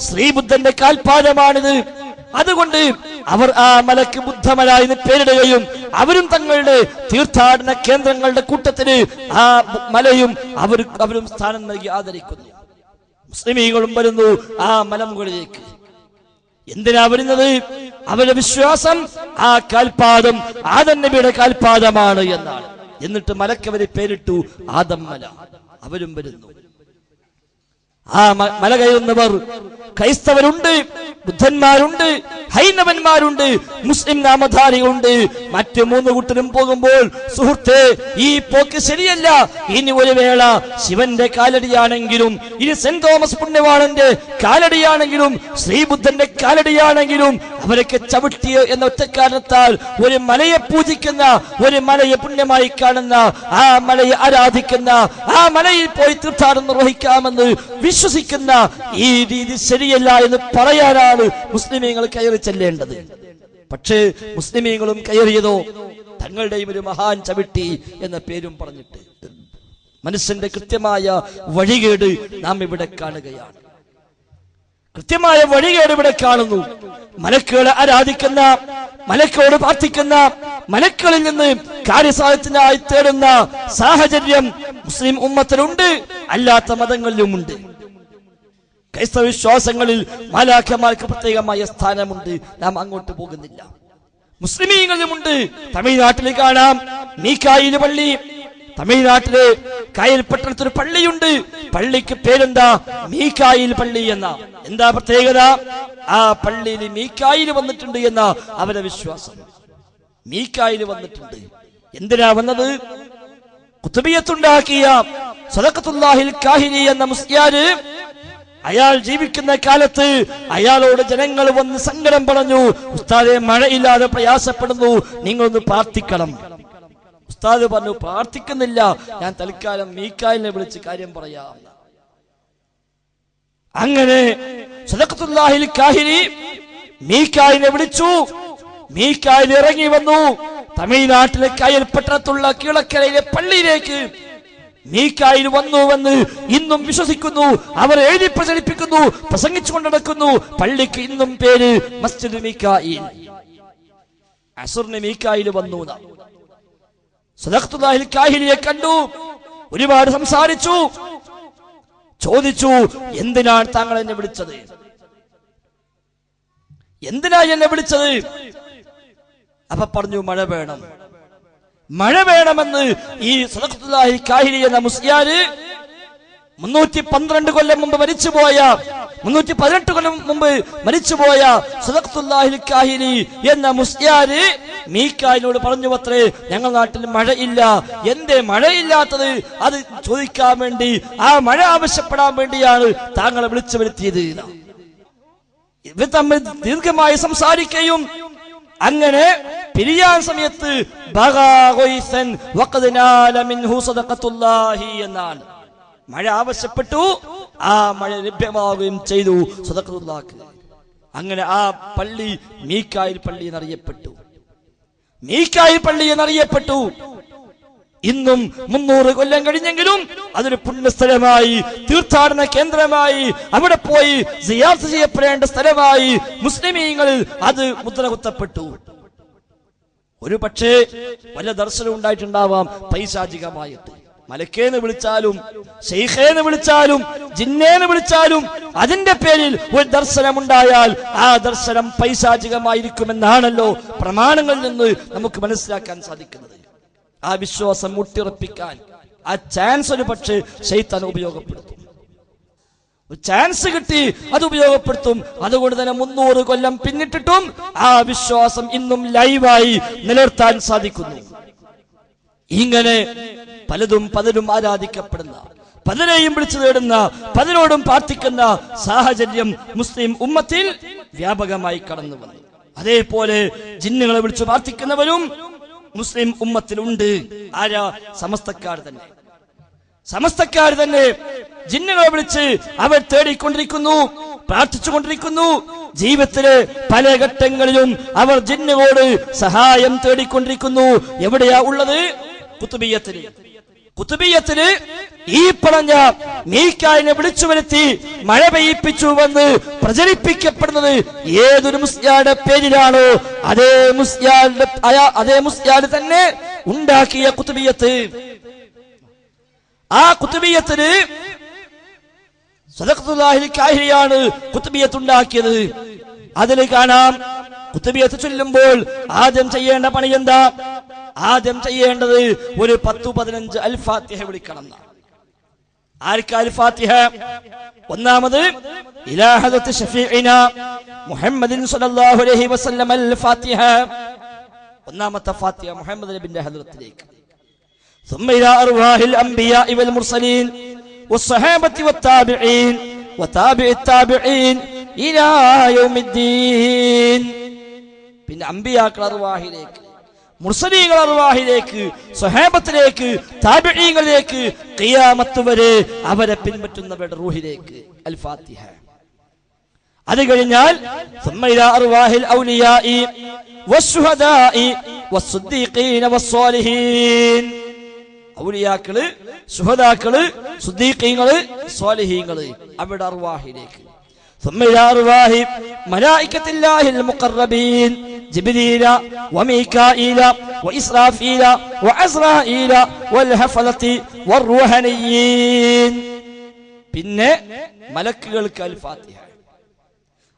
ശ്രീബുദ്ധന്റെ കാൽപാദമാണിത്, അതുകൊണ്ട് അവർ ആ മലക്ക് ബുദ്ധമല എന്ന് പേരിടുകയും അവരും തങ്ങളുടെ തീർത്ഥാടന കേന്ദ്രങ്ങളുടെ കൂട്ടത്തിന് ആ മലയും അവരും സ്ഥാനം നൽകി ആദരിക്കുന്നു. മുസ്ലിമീങ്ങളും വരുന്നു ആ മലമുകളിലേക്ക്. എന്തിനാ വരുന്നത്? അവരുടെ വിശ്വാസം ആ കാൽപാദം ആദം നബിയുടെ കാൽപാദമാണ് എന്നാണ്. എന്നിട്ട് മലക്കവര് പേരിട്ടു ആദം മല. അവരും വരുന്നു. ആ മല കയറുന്നവർ ക്രൈസ്തവരുണ്ട്, ബുദ്ധന്മാരുണ്ട്, ഹൈന്ദവന്മാരുണ്ട്, മുസ്ലിം നാമധാരികളുണ്ട്. മറ്റു 3 കൂട്ടരും പോകുമ്പോൾ സുഹൃത്തെ ഈ പോക്ക് ശരിയല്ല. ഇനി ഒരു വേള ശിവന്റെ കാലടിയാണെങ്കിലും, ഇനി സെന്റ് തോമസ് പുണ്യവാളന്റെ കാലടിയാണെങ്കിലും, ശ്രീബുദ്ധന്റെ കാലടിയാണെങ്കിലും അവരൊക്കെ ചവിട്ടിയ എന്ന ഒറ്റ കാരണത്താൽ ഒരു മലയെ പൂജിക്കുന്ന, ഒരു മലയെ പുണ്യമായി കാണുന്ന, ആ മലയെ ആരാധിക്കുന്ന, ആ മലയിൽ പോയി തീർത്ഥാടനം നിർവഹിക്കാമെന്ന് വിശ്വസിക്കുന്ന ഈ രീതി ശരിയല്ല എന്ന് പറയാനാണ് മുസ്ലിമീങ്ങൾ കയറി ചെല്ലേണ്ടത്. പക്ഷേ മുസ്ലിമീങ്ങളും കയറിയതോ തങ്ങളുടെയും ഒരു മഹാൻ ചവിട്ടി എന്ന പേരും പറഞ്ഞിട്ട്. മനുഷ്യന്റെ കൃത്യമായ വഴികേട് നാം ഇവിടെ കാണുകയാണ്. കൃത്യമായ വഴികേട് ഇവിടെ കാണുന്നു. മലക്കുകളെ ആരാധിക്കുന്ന, മലക്കോട് പ്രാർത്ഥിക്കുന്ന, മലക്കളിൽ നിന്ന് കാര്യസാധ്യത്തിനായി തേടുന്ന സാഹചര്യം മുസ്ലിം ഉമ്മത്തിലുണ്ട്, അല്ലാത്ത മതങ്ങളിലുമുണ്ട്. ക്രൈസ്തവ വിശ്വാസങ്ങളിൽ മാലാഖമാർക്ക് പ്രത്യേകമായ സ്ഥാനമുണ്ട്. നാം അങ്ങോട്ട് പോകുന്നില്ല. മുസ്ലിമീങ്ങളിലുമുണ്ട്. തമിഴ്നാട്ടിൽ കാണാം മീക്കായിൽ പള്ളി. തമിഴ്നാട്ടിലെ കായൽപട്ടണത്തൊരു പള്ളിയുണ്ട്. പള്ളിക്ക് പേരെന്താ? മീക്കായിൽ പള്ളി എന്ന. എന്താ പ്രത്യേകത? ആ പള്ളിയിൽ മീക്കായിൽ വന്നിട്ടുണ്ട് എന്ന അവരുടെ വിശ്വാസം. മീക്കായിൽ വന്നിട്ടുണ്ട്. എന്തിനാ വന്നത്? ഖുതുബിയത്തുണ്ടാക്കിയ സദഖത്തുല്ലാഹിൽ കാഹിനി എന്ന മുസ്ലിയാര് അയാൾ ജീവിക്കുന്ന കാലത്ത് അയാളോട് ജനങ്ങൾ വന്ന് സങ്കടം പറഞ്ഞു, ഉസ്താദെ മഴയില്ലാതെ പ്രയാസപ്പെടുന്നു, നിങ്ങളൊന്ന് പ്രാർത്ഥിക്കണം. ഉസ്താദ് പറഞ്ഞു പ്രാർത്ഥിക്കുന്നില്ല, ഞാൻ തൽക്കാലം മീക്കായിലിനെ വിളിച്ച് കാര്യം പറയാം. അങ്ങനെ സദഖത്തുല്ലാഹിൽ കാഹിനി മീക്കായിലിനെ വിളിച്ചു. മീക്കായിൽ ഇറങ്ങി വന്നു. തമിഴ്നാട്ടിലെ കായൽപട്ടണത്തുള്ള കീഴക്കരയിലെ പള്ളിയിലേക്ക് മീക്കായിൽ വന്നുവെന്ന് ഇന്നും വിശ്വസിക്കുന്നു. അവർ എഴുതി പ്രചരിപ്പിക്കുന്നു, പ്രസംഗിച്ചു കൊണ്ട് നടക്കുന്നു. പള്ളിക്ക് ഇന്നും പേര് മസ്ജിദ് മീക്കായിൽ. അസുറിന് മീക്കായിൽ വന്നു. സദഖത്തുല്ലാഹിൽ കാഹിനിയെ കണ്ടു, ഒരുപാട് സംസാരിച്ചു, ചോദിച്ചു എന്തിനാണ് താങ്കൾ എന്നെ വിളിച്ചത്? എന്തിനാണ് എന്നെ വിളിച്ചത്? അപ്പൊ പറഞ്ഞു മഴ വേണം. മഴ വേണമെന്ന് ഈ സദഖത്തുല്ലാഹിൽ കാഹിനി എന്ന മുസ്ലിയാര് 312 കൊല്ലം മുമ്പ് മരിച്ചുപോയ, 318 കൊല്ലം മുമ്പ് മരിച്ചുപോയ സദഖത്തുല്ലാഹിൽ കാഹിനി എന്ന മുസ്ലിയാര് മീക്കായിനോട് പറഞ്ഞു അത്രേ, ഞങ്ങൾ നാട്ടിൽ മഴയില്ല. എന്തേ മഴയില്ലാത്തത്? അത് ചോദിക്കാൻ വേണ്ടി, ആ മഴ ആവശ്യപ്പെടാൻ വേണ്ടിയാണ് താങ്കളെ വിളിച്ചു വരുത്തിയത്. ഇവർ തമ്മിൽ ദീർഘമായി സംസാരിക്കുകയും അങ്ങനെ പിരിയാൻ സമയത്ത് എന്നാണ് മഴ ആവശ്യപ്പെട്ടു. ആ മഴ ലഭ്യമാവുകയും ചെയ്തു സദഖത്തുല്ലാഹിക്ക്. അങ്ങനെ ആ പള്ളി മീക്കായിൽ പള്ളി എന്നറിയപ്പെട്ടു. മീക്കായിൽ പള്ളി എന്നറിയപ്പെട്ടു. ഇന്നും 300 കൊല്ലം കഴിഞ്ഞെങ്കിലും അതൊരു പുണ്യസ്ഥലമായി, തീർത്ഥാടന കേന്ദ്രമായി, അവിടെ പോയി സിയാറത്ത് ചെയ്യപ്പെടേണ്ട സ്ഥലമായി മുസ്ലിമീങ്ങളിൽ അത് മുദ്ര കുത്തപ്പെട്ടു. ഒരു പക്ഷേ വല്ല ദർശനം ഉണ്ടായിട്ടുണ്ടാവാം പൈശാചികമായിട്ട്. മലക്കേന്ന് വിളിച്ചാലും ശൈഖേന്ന് വിളിച്ചാലും ജിന്നേന്ന് വിളിച്ചാലും അതിന്റെ പേരിൽ ഒരു ദർശനമുണ്ടായാൽ ആ ദർശനം പൈശാചികമായിരിക്കുമെന്നാണല്ലോ പ്രമാണങ്ങളിൽ നിന്ന് നമുക്ക് മനസ്സിലാക്കാൻ സാധിക്കുന്നത്. ആ വിശ്വാസം മുട്ടിയുറപ്പിക്കാൻ ആ ചാൻസ് ഒരു പക്ഷേ ശൈത്താൻ ഉപയോഗപ്പെടുത്തും. ചാൻസ് കിട്ടി അത് ഉപയോഗപ്പെടുത്തും. അതുകൊണ്ട് തന്നെ 300 കൊല്ലം പിന്നിട്ടിട്ടും ആ വിശ്വാസം ഇന്നും ലൈവായി നിലനിർത്താൻ സാധിക്കുന്നു. ഇങ്ങനെ പലരും ആരാധിക്കപ്പെടുന്ന, പലരെയും വിളിച്ചു തേടുന്ന, പലരോടും പ്രാർത്ഥിക്കുന്ന സാഹചര്യം മുസ്ലിം ഉമ്മത്തിൽ വ്യാപകമായി കടന്നു വന്നു. അതേപോലെ ജിന്നുകളെ വിളിച്ചു പ്രാർത്ഥിക്കുന്നവരും മുസ്ലിം ഉമ്മത്തിലുണ്ട്. ആരാ? സമസ്തക്കാർ തന്നെ ജിന്നുകളെ വിളിച്ച് അവർ തേടിക്കൊണ്ടിരിക്കുന്നു, പ്രാർത്ഥിച്ചുകൊണ്ടിരിക്കുന്നു. ജീവിതത്തിലെ പല ഘട്ടങ്ങളിലും അവർ ജിന്നുകളോട് സഹായം തേടിക്കൊണ്ടിരിക്കുന്നു. എവിടെയാ ഉള്ളത്? കുത്തുബിയ്യത്തിന് ഈ പറഞ്ഞ മീക്കായിനെ വിളിച്ചു വരുത്തി മഴ പെയ്യിപ്പിച്ചുവെന്ന് പ്രചരിപ്പിക്കപ്പെടുന്നത് ഏതൊരു മുസ്ലിയാരുടെ പേരിലാണോ അതേ മുസ്ലിയാർ തന്നെ ഉണ്ടാക്കിയ കുത്തുബിയ്യത്ത്. ആ കുത്തുബിയ്യത്തിന് സദഖത്തുല്ലാഹിൽ കാഹിരിയാണ് കുത്തുബിയ്യത്ത് ഉണ്ടാക്കിയത്. അതിൽ കാണാം, കുത്തുബിയ്യത്ത് ചൊല്ലുമ്പോൾ ആദ്യം ചെയ്യേണ്ട പണി എന്താ? ആദ്യം ചെയ്യേണ്ടത് ഒരു 10-15 അൽ ഫാത്തിഹ വിളിക്കണം. ആർക്ക് അൽ ഫാത്തിഹ? ഒന്നാമത് ഇലാ ഹദറത്ത് ഷഫീഇന മുഹമ്മദിൻ സ്വല്ലല്ലാഹു അലൈഹി വസല്ലം അൽ ഫാത്തിഹ. ഒന്നാമത്തെ ഫാത്തിഹ മുഹമ്മദ് നബിയുടെ ഹദ്റത്തിലേക്ക്. ثم إلى أرواح الأنبياء والمرسلين والصحابة والتابعين وتابع التابعين إلى يوم الدين. പിന്നെ അംബിയാക്കളുടെ അർവാഹിലേക്ക്, മുർസലീങ്ങളുടെ അർവാഹിലേക്ക്, സ്വഹാബത്തിലേക്ക്, താബിഈങ്ങളിലേക്ക്, ഖിയാമത്ത് വരെ അവരെ പിൻപറ്റുന്നവരുടെ റൂഹിലേക്ക് അൽ ഫാത്തിഹ. അത് കഴിഞ്ഞാൽ ثم إلى أرواح الأولياء والشهداء والصديقين والصالحين. ഔലിയാക്കള്, ശുഹദാക്കള്, സുദ്ദീഖീങ്ങള്, സ്വാലിഹീങ്ങള് അവരുടെ അർവാഹിലേക്ക്. ثم إلى أرواح ملائكة الله المقربين جبريل وميكائيل وإسرافيل وعزرائيل والحفظة والروحانيين. പിന്നെ മലക്കുകൾക്ക് അൽ ഫാത്തിഹ.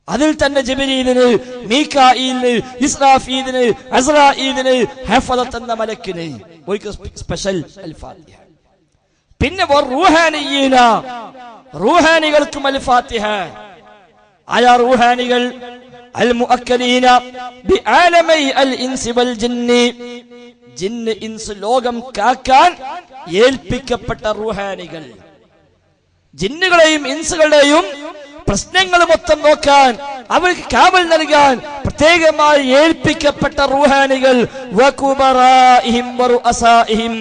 അതിൽ തന്നെ ജിബ്രീലിന്, മീകാഈലിന്, ഇസ്രാഫീലിന്, അസ്രാഈലിന്, ഹഫളത്ത് എന്ന മലക്കിന് ഒരു സ്പെഷ്യൽ അൽ ഫാത്തിഹ. പിന്നെ റൂഹാനിയീന, റൂഹാനികൾക്കും അൽ ഫാത്തിഹ. ആയ റൂഹാനികൾ അൽ മുഅക്കലീന ബിആലമൈ അൽ ഇൻസി വൽ ജിന്നി. ജിന്ന് ഇൻസ് ലോകം കാക്കാൻ ഏൽപ്പിക്കപ്പെട്ട റൂഹാനികൾ. ജിന്നുകളെയും ഇൻസുകളെയും പ്രശ്നങ്ങൾ മൊത്തം നോക്കാൻ, അവർക്ക് കാവൽ നൽകാൻ പ്രത്യേകമായി ഏൽപ്പിക്കപ്പെട്ട റൂഹാനികൾ. വകുബറാഇഹിം വറുഅസാഇഹിം.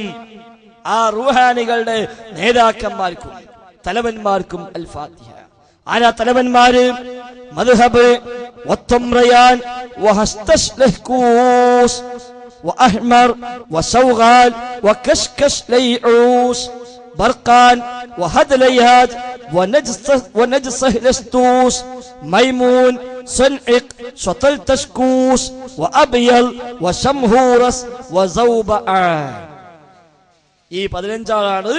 ആ റൂഹാനികളുടെ നേതാക്കന്മാർക്കും തലവന്മാർക്കും അൽ ഫാത്തിഹ. ആരാ തലവന്മാര്? മദ്ഹബ് വത്തംറയാൻ വഹസ്തശ്ലഹ്കൂസ് വഅഹ്മർ വസൗഗാൽ വകശ്കശ് ലൈഊസ് برقان وهدليات ونجسه لستوس ميمون صنعق شطل تشكوس وأبيل وشمهورس وزوبع. ഈ 15 ആളാണ്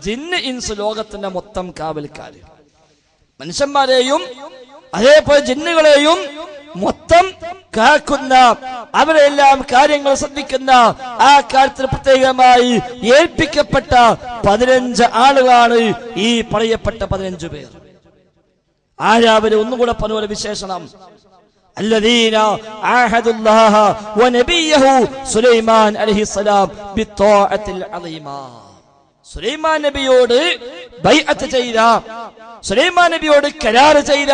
ജിന്ന് ഇൻസ് ലോകത്തിന്റെ മൊത്തം കാവൽക്കാര്. മനുഷ്യന്മാരെയും അതേപോലെ ജിന്നുകളെയും മൊത്തം കാക്കുന്ന, അവരെല്ലാം കാര്യങ്ങൾ ശ്രദ്ധിക്കുന്ന, ആ കാര്യത്തിൽ പ്രത്യേകമായി ഏൽപ്പിക്കപ്പെട്ട 15 ആളുകളാണ് ഈ പറയപ്പെട്ട 15 പേർ. ആരാവര്? ഒന്നുകൂടെ പറഞ്ഞ വിശേഷണം. الذين عاهدوا الله ونبيه سليمان عليه السلام بالطاعة العظيمة. സുലൈമാൻ നബിയോട് ബൈഅത്ത് ചെയ്ത, സുലൈമാൻ നബിയോട് കരാർ ചെയ്ത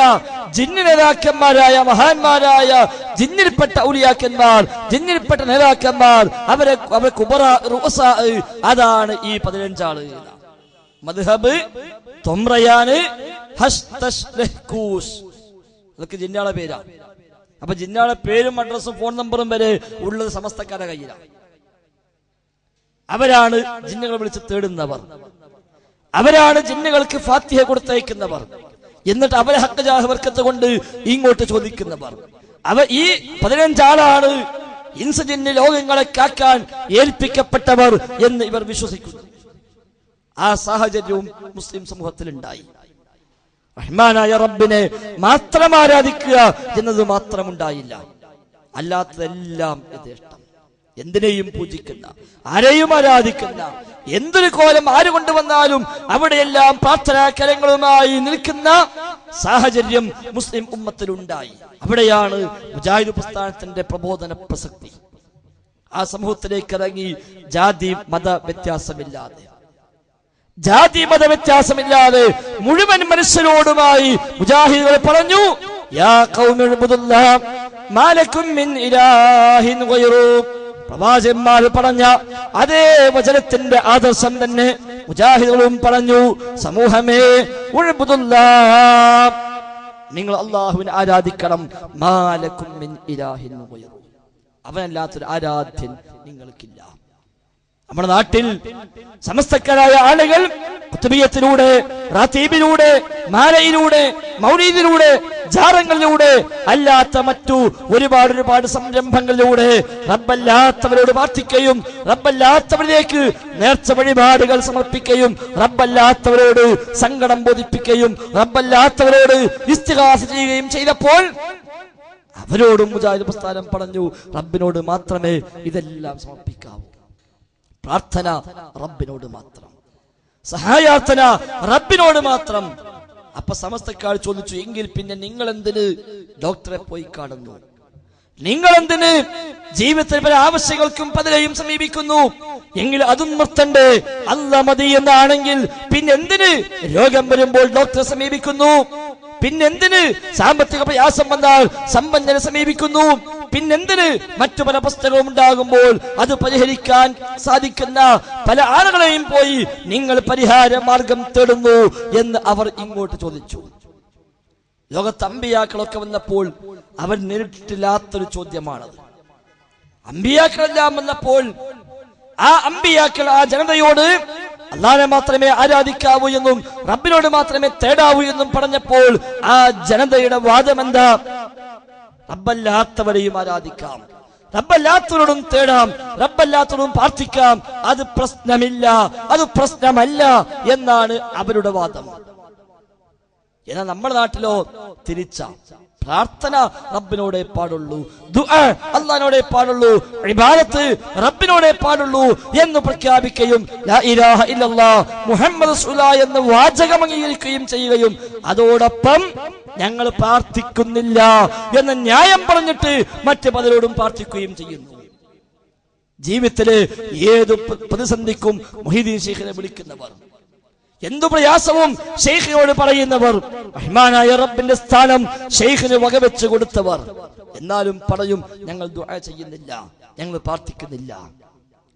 ജിന്ന് നേതാക്കന്മാരായ, മഹാന്മാരായ ജിന്നിൽപ്പെട്ട ഔലിയാക്കന്മാർ, ജിന്നിൽപ്പെട്ട നേതാക്കന്മാർ, അവരെ കുബറാ റുഅസാ, അതാണ് ഈ 15 ആള്. മദ്ഹബ്, തൊംറയാന്, ഹസ്തശ്ലഹ്കൂസ്, അതൊക്കെ ജിന്നാളെ പേരാ. അപ്പൊ ജിന്നാളെ പേരും അഡ്രസ്സും ഫോൺ നമ്പറും വരെ ഉള്ളത് സമസ്തക്കാരുടെ കയ്യിലാണ്. അവരാണ് ജിന്നുകളെ വിളിച്ച് തേടുന്നവർ, അവരാണ് ജിന്നുകൾക്ക് ഫാത്തിഹ കൊടുത്തയക്കുന്നവർ, എന്നിട്ട് അവരെ ഹഖ് ജാഹ് ബർക്കത്ത് കൊണ്ട് ഇങ്ങോട്ട് ചോദിക്കുന്നവർ. ഈ 15 ആളാണ് ഇൻസ് ജിന്ന് ലോകങ്ങളെ കാക്കാൻ ഏൽപ്പിക്കപ്പെട്ടവർ എന്ന് ഇവർ വിശ്വസിക്കുന്നു. ആ സാഹചര്യവും മുസ്ലിം സമൂഹത്തിൽ ഉണ്ടായി. റഹ്മാനായ റബ്ബിനെ മാത്രം ആരാധിക്കുക എന്നത് മാത്രം ഉണ്ടായില്ല. അല്ലാത്തതെല്ലാം യഥേഷ്ടം, എന്തിനേയും പൂജിക്കുന്ന, ആരെയും ആരാധിക്കുന്ന, എന്തൊരു കോലം ആര് കൊണ്ടുവന്നാലും അവിടെയെല്ലാം പ്രാർത്ഥനാ കരങ്ങളുമായി നിൽക്കുന്ന സാഹചര്യം മുസ്ലിം ഉമ്മത്തിലുണ്ടായി. അവിടെയാണ് മുജാഹിദ് പ്രസ്ഥാനത്തിന്റെ പ്രബോധന പ്രസക്തി. ആ സമൂഹത്തിലേക്ക് ഇറങ്ങി ജാതി മത വ്യത്യാസമില്ലാതെ മുഴുവൻ മനുഷ്യരോടുമായി മുജാഹിദുകൾ പറഞ്ഞു, യാ ഖൗമി ഉബ്ദുല്ലാഹ് മാ ലക്കും മിൻ ഇലാഹിൻ ഗൈറു. പ്രവാചകന്മാർ പറഞ്ഞ അതേ വചനത്തിന്റെ ആദർശം തന്നെ മുജാഹിദുകളും പറഞ്ഞു. സമൂഹമേ, ഉബ്ദുല്ലാഹ്, നിങ്ങൾ അല്ലാഹുവിനെ ആരാധിക്കണം. മാ ലക്കും മിൻ ഇലാഹിൻ ഗൈറു, അവനല്ലാത്തൊരു ആരാധ്യൻ നിങ്ങൾക്കില്ല. നമ്മുടെ നാട്ടിൽ സമസ്തക്കാരായ ആളുകൾ ഖുത്ബിയത്തിലൂടെ, റാത്തീബിലൂടെ, മാലയിലൂടെ, മൗലീദിലൂടെ, ജാറങ്ങളിലൂടെ, അല്ലാത്ത മറ്റു ഒരുപാട് സംരംഭങ്ങളിലൂടെ റബ്ബല്ലാത്തവരോട് പ്രാർത്ഥിക്കുകയും റബ്ബല്ലാത്തവരിലേക്ക് നേർച്ച വഴിപാടുകൾ സമർപ്പിക്കുകയും റബ്ബല്ലാത്തവരോട് സങ്കടം ബോധിപ്പിക്കുകയും റബ്ബല്ലാത്തവരോട് ഇസ്തിഗാസ ചെയ്യുകയും ചെയ്തപ്പോൾ അവരോടും മുജാഹിദ് പ്രസ്ഥാനം പറഞ്ഞു, റബ്ബിനോട് മാത്രമേ ഇതെല്ലാം സമർപ്പിക്കാവൂ. പ്രാർത്ഥന റബ്ബിനോട് മാത്രം, സഹായാർത്ഥന റബ്ബിനോട് മാത്രം. അപ്പൊ സമസ്തക്കാർ ചോദിച്ചു, എങ്കിൽ പിന്നെ നിങ്ങൾ എന്തിന് ഡോക്ടറെ പോയി കാണുന്നു? നിങ്ങൾ എന്തിന് ജീവിതത്തിൽ പല ആവശ്യങ്ങൾക്കും പലരെയും സമീപിക്കുന്നു? എങ്കിൽ അതും നിർത്തണ്ടേ? അല്ലാഹ് മതി എന്നാണെങ്കിൽ പിന്നെന്തിന് രോഗം വരുമ്പോൾ ഡോക്ടറെ സമീപിക്കുന്നു? പിന്നെന്തിന് സാമ്പത്തിക പ്രയാസം വന്നാൽ സമ്പന്നരെ സമീപിക്കുന്നു? പിന്നെന്തിന് മറ്റു പല പ്രശ്നങ്ങളും ഉണ്ടാകുമ്പോൾ അത് പരിഹരിക്കാൻ സാധിക്കുന്ന പല ആളുകളെയും പോയി നിങ്ങൾ പരിഹാര മാർഗം തേടുന്നു എന്ന് അവർ ഇങ്ങോട്ട് ചോദിച്ചു. ലോകത്ത് അമ്പിയാക്കളൊക്കെ വന്നപ്പോൾ അവർ നേരിട്ടില്ലാത്തൊരു ചോദ്യമാണത്. അമ്പിയാക്കളെല്ലാം വന്നപ്പോൾ ആ അമ്പിയാക്കൾ ആ ജനതയോട് അല്ലാഹുവിനെ മാത്രമേ ആരാധിക്കാവൂ എന്നും റബ്ബിനോട് മാത്രമേ തേടാവൂ എന്നും പറഞ്ഞപ്പോൾ ആ ജനതയുടെ വാദം എന്താ? റബ്ബല്ലാത്തവരെയും ആരാധിക്കാം, റബ്ബല്ലാത്തവരോടും തേടാം, റബ്ബല്ലാത്തവരോടും പ്രാർത്ഥിക്കാം, അത് പ്രശ്നമില്ല, അത് പ്രശ്നമല്ല എന്നാണ് അവരുടെ വാദം. എന്നാൽ നമ്മുടെ നാട്ടിലോ തിരിച്ച പ്രാർത്ഥന റബ്ബിനോടേ പാടുള്ളൂ, ദുആ അല്ലാഹുവിനോടേ പാടുള്ളൂ, ഇബാദത്ത് റബ്ബിനോടേ പാടുള്ളൂ എന്ന് പ്രഖ്യാപിക്കുകയും ലാ ഇലാഹ ഇല്ലല്ലാഹ് മുഹമ്മദ് റസൂലുള്ളാഹി എന്ന് വാചകം അംഗീകരിക്കുകയും ചെയ്യുകയും അതോടൊപ്പം ഞങ്ങൾ പ്രാർത്ഥിക്കുന്നില്ല എന്ന ന്യായം പറഞ്ഞിട്ട് മറ്റു പലരോടും പ്രാർത്ഥിക്കുകയും ചെയ്യുന്നു. ജീവിതത്തിലെ ഏതു പ്രതിസന്ധിക്കും മുഹീദ്ദീൻ ശൈഖിനെ വിളിക്കുന്നവർ, എന്തു പ്രയാസവും ശൈഖിനോട് പറയുന്നവർ, റഹ്മാനായ റബ്ബിന്റെ സ്ഥാനം ശൈഖിന് വകവെച്ച് കൊടുത്തവർ, എന്നാലും പറയും ഞങ്ങൾ ദുആ ചെയ്യുന്നില്ല, ഞങ്ങൾ പ്രാർത്ഥിക്കുന്നില്ല.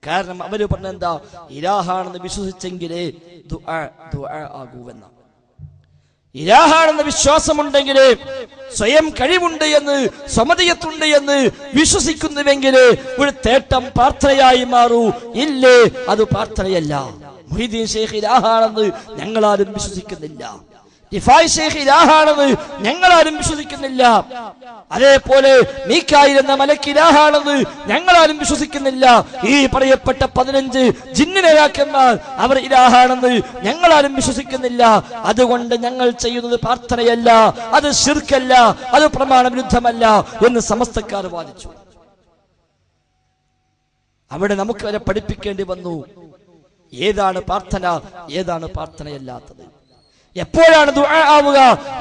കാരണം അവര് പറഞ്ഞെന്താ? ഇലാഹാണെന്ന് വിശ്വസിച്ചെങ്കിലേ ദുആ ആകൂവെന്ന. ഇലാഹാണെന്ന് വിശ്വാസമുണ്ടെങ്കിലേ, സ്വയം കഴിവുണ്ട് എന്ന്, സമതിയത്തുണ്ട് എന്ന് വിശ്വസിക്കുന്നുവെങ്കിലേ ഒരു തേട്ടം പ്രാർത്ഥനയായി മാറൂ. ഇല്ലേ, അത് പ്രാർത്ഥനയല്ല. മുഹീദ്ദീൻ ശൈഖ് ഇലാഹാണെന്ന് ഞങ്ങളാരും വിശ്വസിക്കുന്നില്ല, റിഫായി ശൈഖ് ഇലാഹാണെന്ന് ഞങ്ങളാരും വിശ്വസിക്കുന്നില്ല, അതേപോലെ മീകായിൽ എന്ന മലക്ക് ഇലാഹാണെന്ന് ഞങ്ങളാരും വിശ്വസിക്കുന്നില്ല. ഈ പറയപ്പെട്ട 15 ജിന്ന് നേതാക്കന്മാർ അവർ ഇലാഹാണെന്ന് ഞങ്ങളാരും വിശ്വസിക്കുന്നില്ല. അതുകൊണ്ട് ഞങ്ങൾ ചെയ്യുന്നത് പ്രാർത്ഥനയല്ല, അത് ശിർക്കല്ല, അത് പ്രമാണ വിരുദ്ധമല്ല എന്ന് സമസ്തക്കാർ വാദിച്ചു. അവിടെ നമുക്ക് വരെ പഠിപ്പിക്കേണ്ടി വന്നു ഏതാണ് പ്രാർത്ഥന, ഏതാണ് പ്രാർത്ഥനയല്ലാത്തത്, എപ്പോഴാണ് ദുആ ആവുക,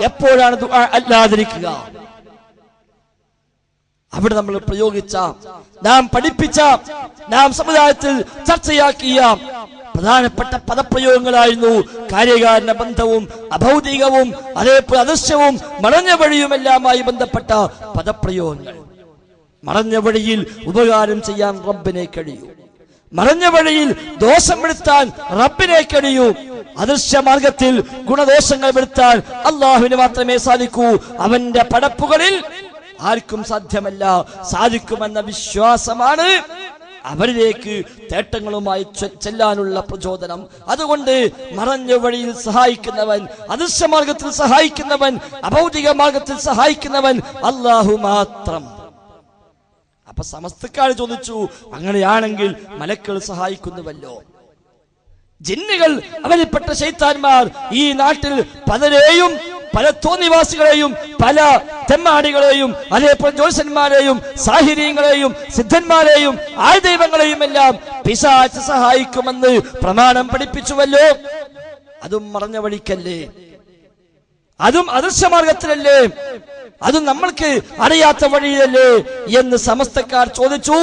എപ്പോഴാണ് ദുആ അല്ലാതിരിക്കുക. അവിടെ നമ്മൾ പ്രയോഗിച്ച, നാം പഠിപ്പിച്ച, നാം സമുദായത്തിൽ ചർച്ചയാക്കിയ പ്രധാനപ്പെട്ട പദപ്രയോഗങ്ങളായിരുന്നു കാര്യകാരണ ബന്ധവും അഭൗതികവും അതേപോലെ അദൃശ്യവും മറഞ്ഞ വഴിയുമെല്ലാമായി ബന്ധപ്പെട്ട പദപ്രയോഗങ്ങൾ. മറഞ്ഞ വഴിയിൽ ഉപകാരം ചെയ്യാൻ റബ്ബിനെ കഴിയൂ, മറഞ്ഞ വഴിയിൽ ദോഷം വരുത്താൻ റബ്ബിനെ കഴിയൂ, അദൃശ്യ മാർഗത്തിൽ ഗുണദോഷങ്ങൾ വരുത്താൻ അല്ലാഹുവിന് മാത്രമേ സാധിക്കൂ. അവന്റെ പടപ്പുകളിൽ ആർക്കും സാധ്യമല്ല. സാധിക്കുമെന്ന വിശ്വാസമാണ് അവരിലേക്ക് തേട്ടങ്ങളുമായി ചെല്ലാനുള്ള പ്രചോദനം. അതുകൊണ്ട് മറഞ്ഞ വഴിയിൽ സഹായിക്കുന്നവൻ, അദൃശ്യ മാർഗത്തിൽ സഹായിക്കുന്നവൻ, അഭൗതിക മാർഗത്തിൽ സഹായിക്കുന്നവൻ അല്ലാഹു മാത്രം. അപ്പൊ സമസ്തക്കാർ ചോദിച്ചു, അങ്ങനെയാണെങ്കിൽ മലക്കുകൾ സഹായിക്കുന്നുവല്ലോ, ജിന്നുകൾ അവരിൽപ്പെട്ട ശൈത്താന്മാർ ഈ നാട്ടിൽ പലരെയും, പല തോന്നിവാസികളെയും, പല തെമ്മാടികളെയും, അതേപോലെ ജ്യോത്സ്യന്മാരെയും, സാഹിര്യങ്ങളെയും, സിദ്ധന്മാരെയും, ആൾദൈവങ്ങളെയും എല്ലാം പിശാച് സഹായിക്കുമെന്ന് പ്രമാണം പഠിപ്പിച്ചുവല്ലോ. അതും മറഞ്ഞ വഴിക്കല്ലേ? അതും അദൃശ്യമാർഗത്തിലല്ലേ? അതും നമ്മൾക്ക് അറിയാത്ത വഴിയല്ലേ എന്ന് സമസ്തക്കാർ ചോദിച്ചു.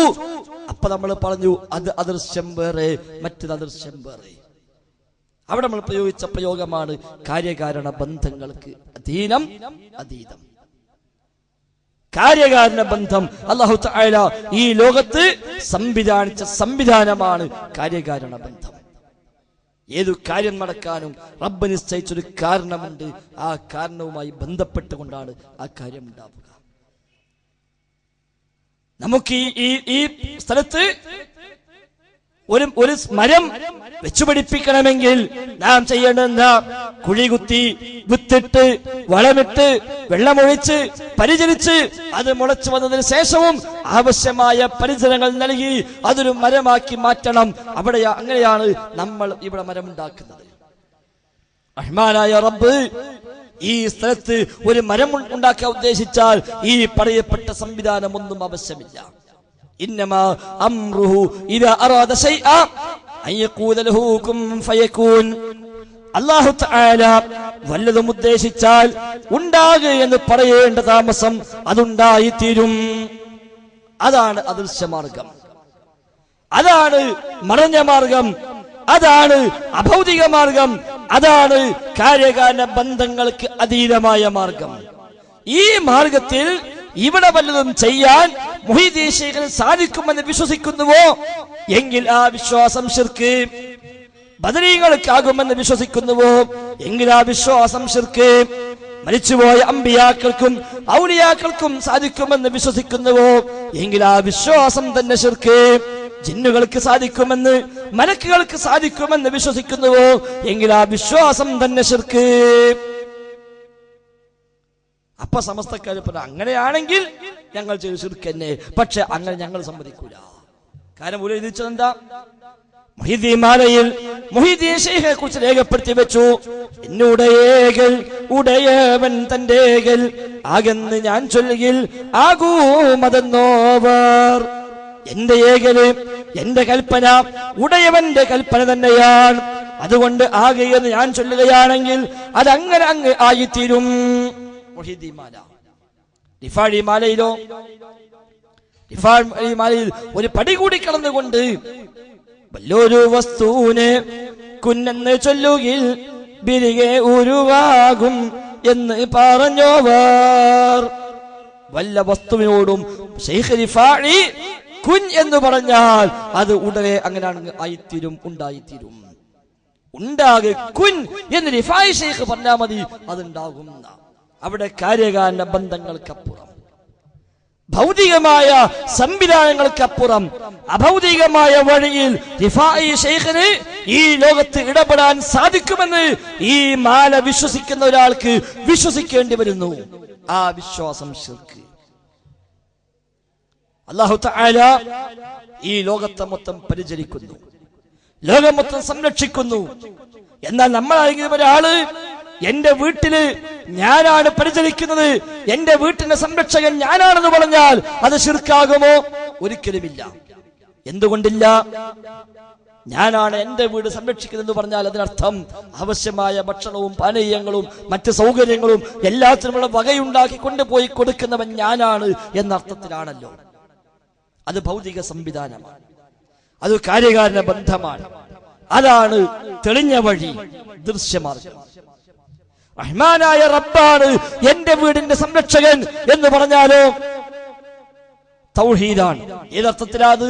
അപ്പൊ നമ്മൾ പറഞ്ഞു, അത് അദൃശ്യം വേറെ, മറ്റത് അദൃശ്യം വേറെ. അവിടെ നമ്മൾ പ്രയോഗിച്ച പ്രയോഗമാണ് കാര്യകാരണ ബന്ധങ്ങൾക്ക് അധീനം, അതീതം. കാര്യകാരണ ബന്ധം അല്ലാഹു തആല ഈ ലോകത്ത് സംവിധാനിച്ച സംവിധാനമാണ് കാര്യകാരണ ബന്ധം. ഏതു കാര്യം നടക്കാനും റബ്ബ് നിശ്ചയിച്ചൊരു കാരണമുണ്ട്. ആ കാരണവുമായി ബന്ധപ്പെട്ടുകൊണ്ടാണ് ആ കാര്യം ഉണ്ടാവുക. നമുക്ക് ഈ സ്ഥലത്ത് ഒരു മരം വെച്ചുപിടിപ്പിക്കണമെങ്കിൽ നാം ചെയ്യേണ്ടത് കുഴി കുത്തി, വിത്തിട്ട്, വളമിട്ട്, വെള്ളമൊഴിച്ച്, പരിചരിച്ച് അത് മുളച്ചു വന്നതിന് ശേഷവും ആവശ്യമായ പരിചരണങ്ങൾ നൽകി അതൊരു മരമാക്കി മാറ്റണം. അങ്ങനെയാണ് നമ്മൾ ഇവിടെ മരമുണ്ടാക്കുന്നത്. റഹ്മാനായ റബ്ബ് ഈ സ്ഥലത്ത് ഒരു മരം ഉണ്ടാക്കാൻ ഉദ്ദേശിച്ചാൽ ഈ പറയപ്പെട്ട സംവിധാനം ഒന്നും ആവശ്യമില്ല. ഇന്നമാ അംറുഹു ഇദാ അറാദ ശൈഅ അൻ യഖൂല ലഹു കുൻ ഫയകൂൻ. അല്ലാഹു തആല വല്ലതും ഉദ്ദേശിച്ചാൽ ഉണ്ടാകുക എന്ന് പറയേണ്ട താമസം അതുണ്ടായി തീരും. അതാണ് അദൃശ്യമാർഗം, അതാണ് മറഞ്ഞ മാർഗം, അതാണ് അഭൗതിക മാർഗം, അതാണ് കാര്യകാരണ ബന്ധങ്ങൾക്ക് അതീതമായ മാർഗം. ഈ മാർഗത്തിൽ ഇവിടെ വല്ലതും ചെയ്യാൻ മുഹീദ്ദീൻ ശൈഖിന് സാധിക്കുമെന്ന് വിശ്വസിക്കുന്നുവോ എങ്കിൽ ആ വിശ്വാസം ശിർക്ക്. ബദരീകൾക്കാകുമെന്ന് വിശ്വസിക്കുന്നുവോ എങ്കിൽ ആ വിശ്വാസം ശിർക്ക്. മരിച്ചുപോയ അമ്പിയാക്കൾക്കും ഔലിയാക്കൾക്കും സാധിക്കുമെന്ന് വിശ്വസിക്കുന്നുവോ എങ്കിൽ ആ വിശ്വാസം തന്നെ ശിർക്ക്. ജിന്നുകൾക്ക് സാധിക്കുമെന്ന്, മലക്കുകൾക്ക് സാധിക്കുമെന്ന് വിശ്വസിക്കുന്നുവോ എങ്കിൽ ആ വിശ്വാസം തന്നെ ശിർക്ക്. അപ്പൊ സമസ്തക്കാര് പറഞ്ഞു, അങ്ങനെയാണെങ്കിൽ ഞങ്ങൾ ചെയ്തു ശിർക്ക് തന്നെ. പക്ഷെ അങ്ങനെ ഞങ്ങൾ സമ്മതിക്കൂല. കാരണം ഒരു എഴുതിച്ചതെന്താ? മുഹീദ്ദീൻ മാലയിൽ മുഹീദ്ദീൻ ശൈഖിനെ കുറിച്ച് രേഖപ്പെടുത്തി വെച്ചു, എന്നുടയേകൽ ഉടയവൻ തന്റേകൽ ആകെന്ന് ഞാൻ ചൊല്ലുകിൽ ആകൂമതെന്നോവർ. എന്റെ ഏകല്, എന്റെ കൽപ്പന ഉടയവന്റെ കൽപ്പന തന്നെയാണ്. അതുകൊണ്ട് ആകെയെന്ന് ഞാൻ ചൊല്ലുകയാണെങ്കിൽ അതങ്ങനെ അങ്ങ് ആയിത്തീരും. മുഹീദ്ദീൻ മാല. റിഫാഴി മാലയിലോ, റിഫാഴി മാലയിൽ ഒരു പടി കൂടി കടന്നുകൊണ്ട് വല്ലൊരു വസ്തുവിനെ കുന്നെന്ന് ചൊല്ലുകിൽ ബിരികെ ഉരുവാകും എന്ന് പറഞ്ഞോവർ. വല്ല വസ്തുവിനോടും ശൈഖ് റിഫാഴി കുൻ എന്ന് പറഞ്ഞാൽ അത് ഉടനെ അങ്ങനെ ആയിത്തീരും, ഉണ്ടായിത്തീരും. ഉണ്ടാകെ കുൻ എന്ന് റിഫാഴി ശൈഖ് പറഞ്ഞാൽ മതി, അതുണ്ടാകും. അവിടെ കാര്യകാരണ ബന്ധങ്ങൾക്കപ്പുറം, ഭൗതികമായ സംവിധാനങ്ങൾക്കപ്പുറം, അഭൗതികമായ വഴിയിൽ റിഫാഈ ശൈഖിന് ഈ ലോകത്ത് ഇടപെടാൻ സാധിക്കുമെന്ന് ഈ മാല വിശ്വസിക്കുന്ന ഒരാൾക്ക് വിശ്വസിക്കേണ്ടി വരുന്നു. ആ വിശ്വാസം ശിർക്ക്. അല്ലാഹു തആല ഈ ലോകത്തെ മൊത്തം പരിചരിക്കുന്നു, ലോകം മൊത്തം സംരക്ഷിക്കുന്നു. എന്നാൽ നമ്മളായിരിക്കും ഒരാള് എന്റെ വീട്ടില് ഞാനാണ് പരിചരിക്കുന്നത്, എന്റെ വീട്ടിന്റെ സംരക്ഷകൻ ഞാനാണെന്ന് പറഞ്ഞാൽ അത് ശിർക്കാകുമോ? ഒരിക്കലുമില്ല. എന്തുകൊണ്ടില്ല? ഞാനാണ് എന്റെ വീട് സംരക്ഷിക്കുന്നതെന്ന് പറഞ്ഞാൽ അതിനർത്ഥം ആവശ്യമായ ഭക്ഷണവും പാനീയങ്ങളും മറ്റ് സൗകര്യങ്ങളും എല്ലാത്തിനുമുള്ള വകയുണ്ടാക്കി കൊണ്ടുപോയി കൊടുക്കുന്നവൻ ഞാനാണ് എന്ന അർത്ഥത്തിലാണല്ലോ. അത് ഭൗതിക സംവിധാനമാണ്, അത് കാര്യകാരണ ബന്ധമാണ്. അതാണ് തെളിഞ്ഞ വഴി, ദൃശ്യമാർഗം. റഹ്മാനായ റബ്ബാണ് എന്റെ വീടിന്റെ സംരക്ഷകൻ എന്ന് പറഞ്ഞാലോ തൗഹീദാണ്. ഏതർത്ഥത്തിലാത്?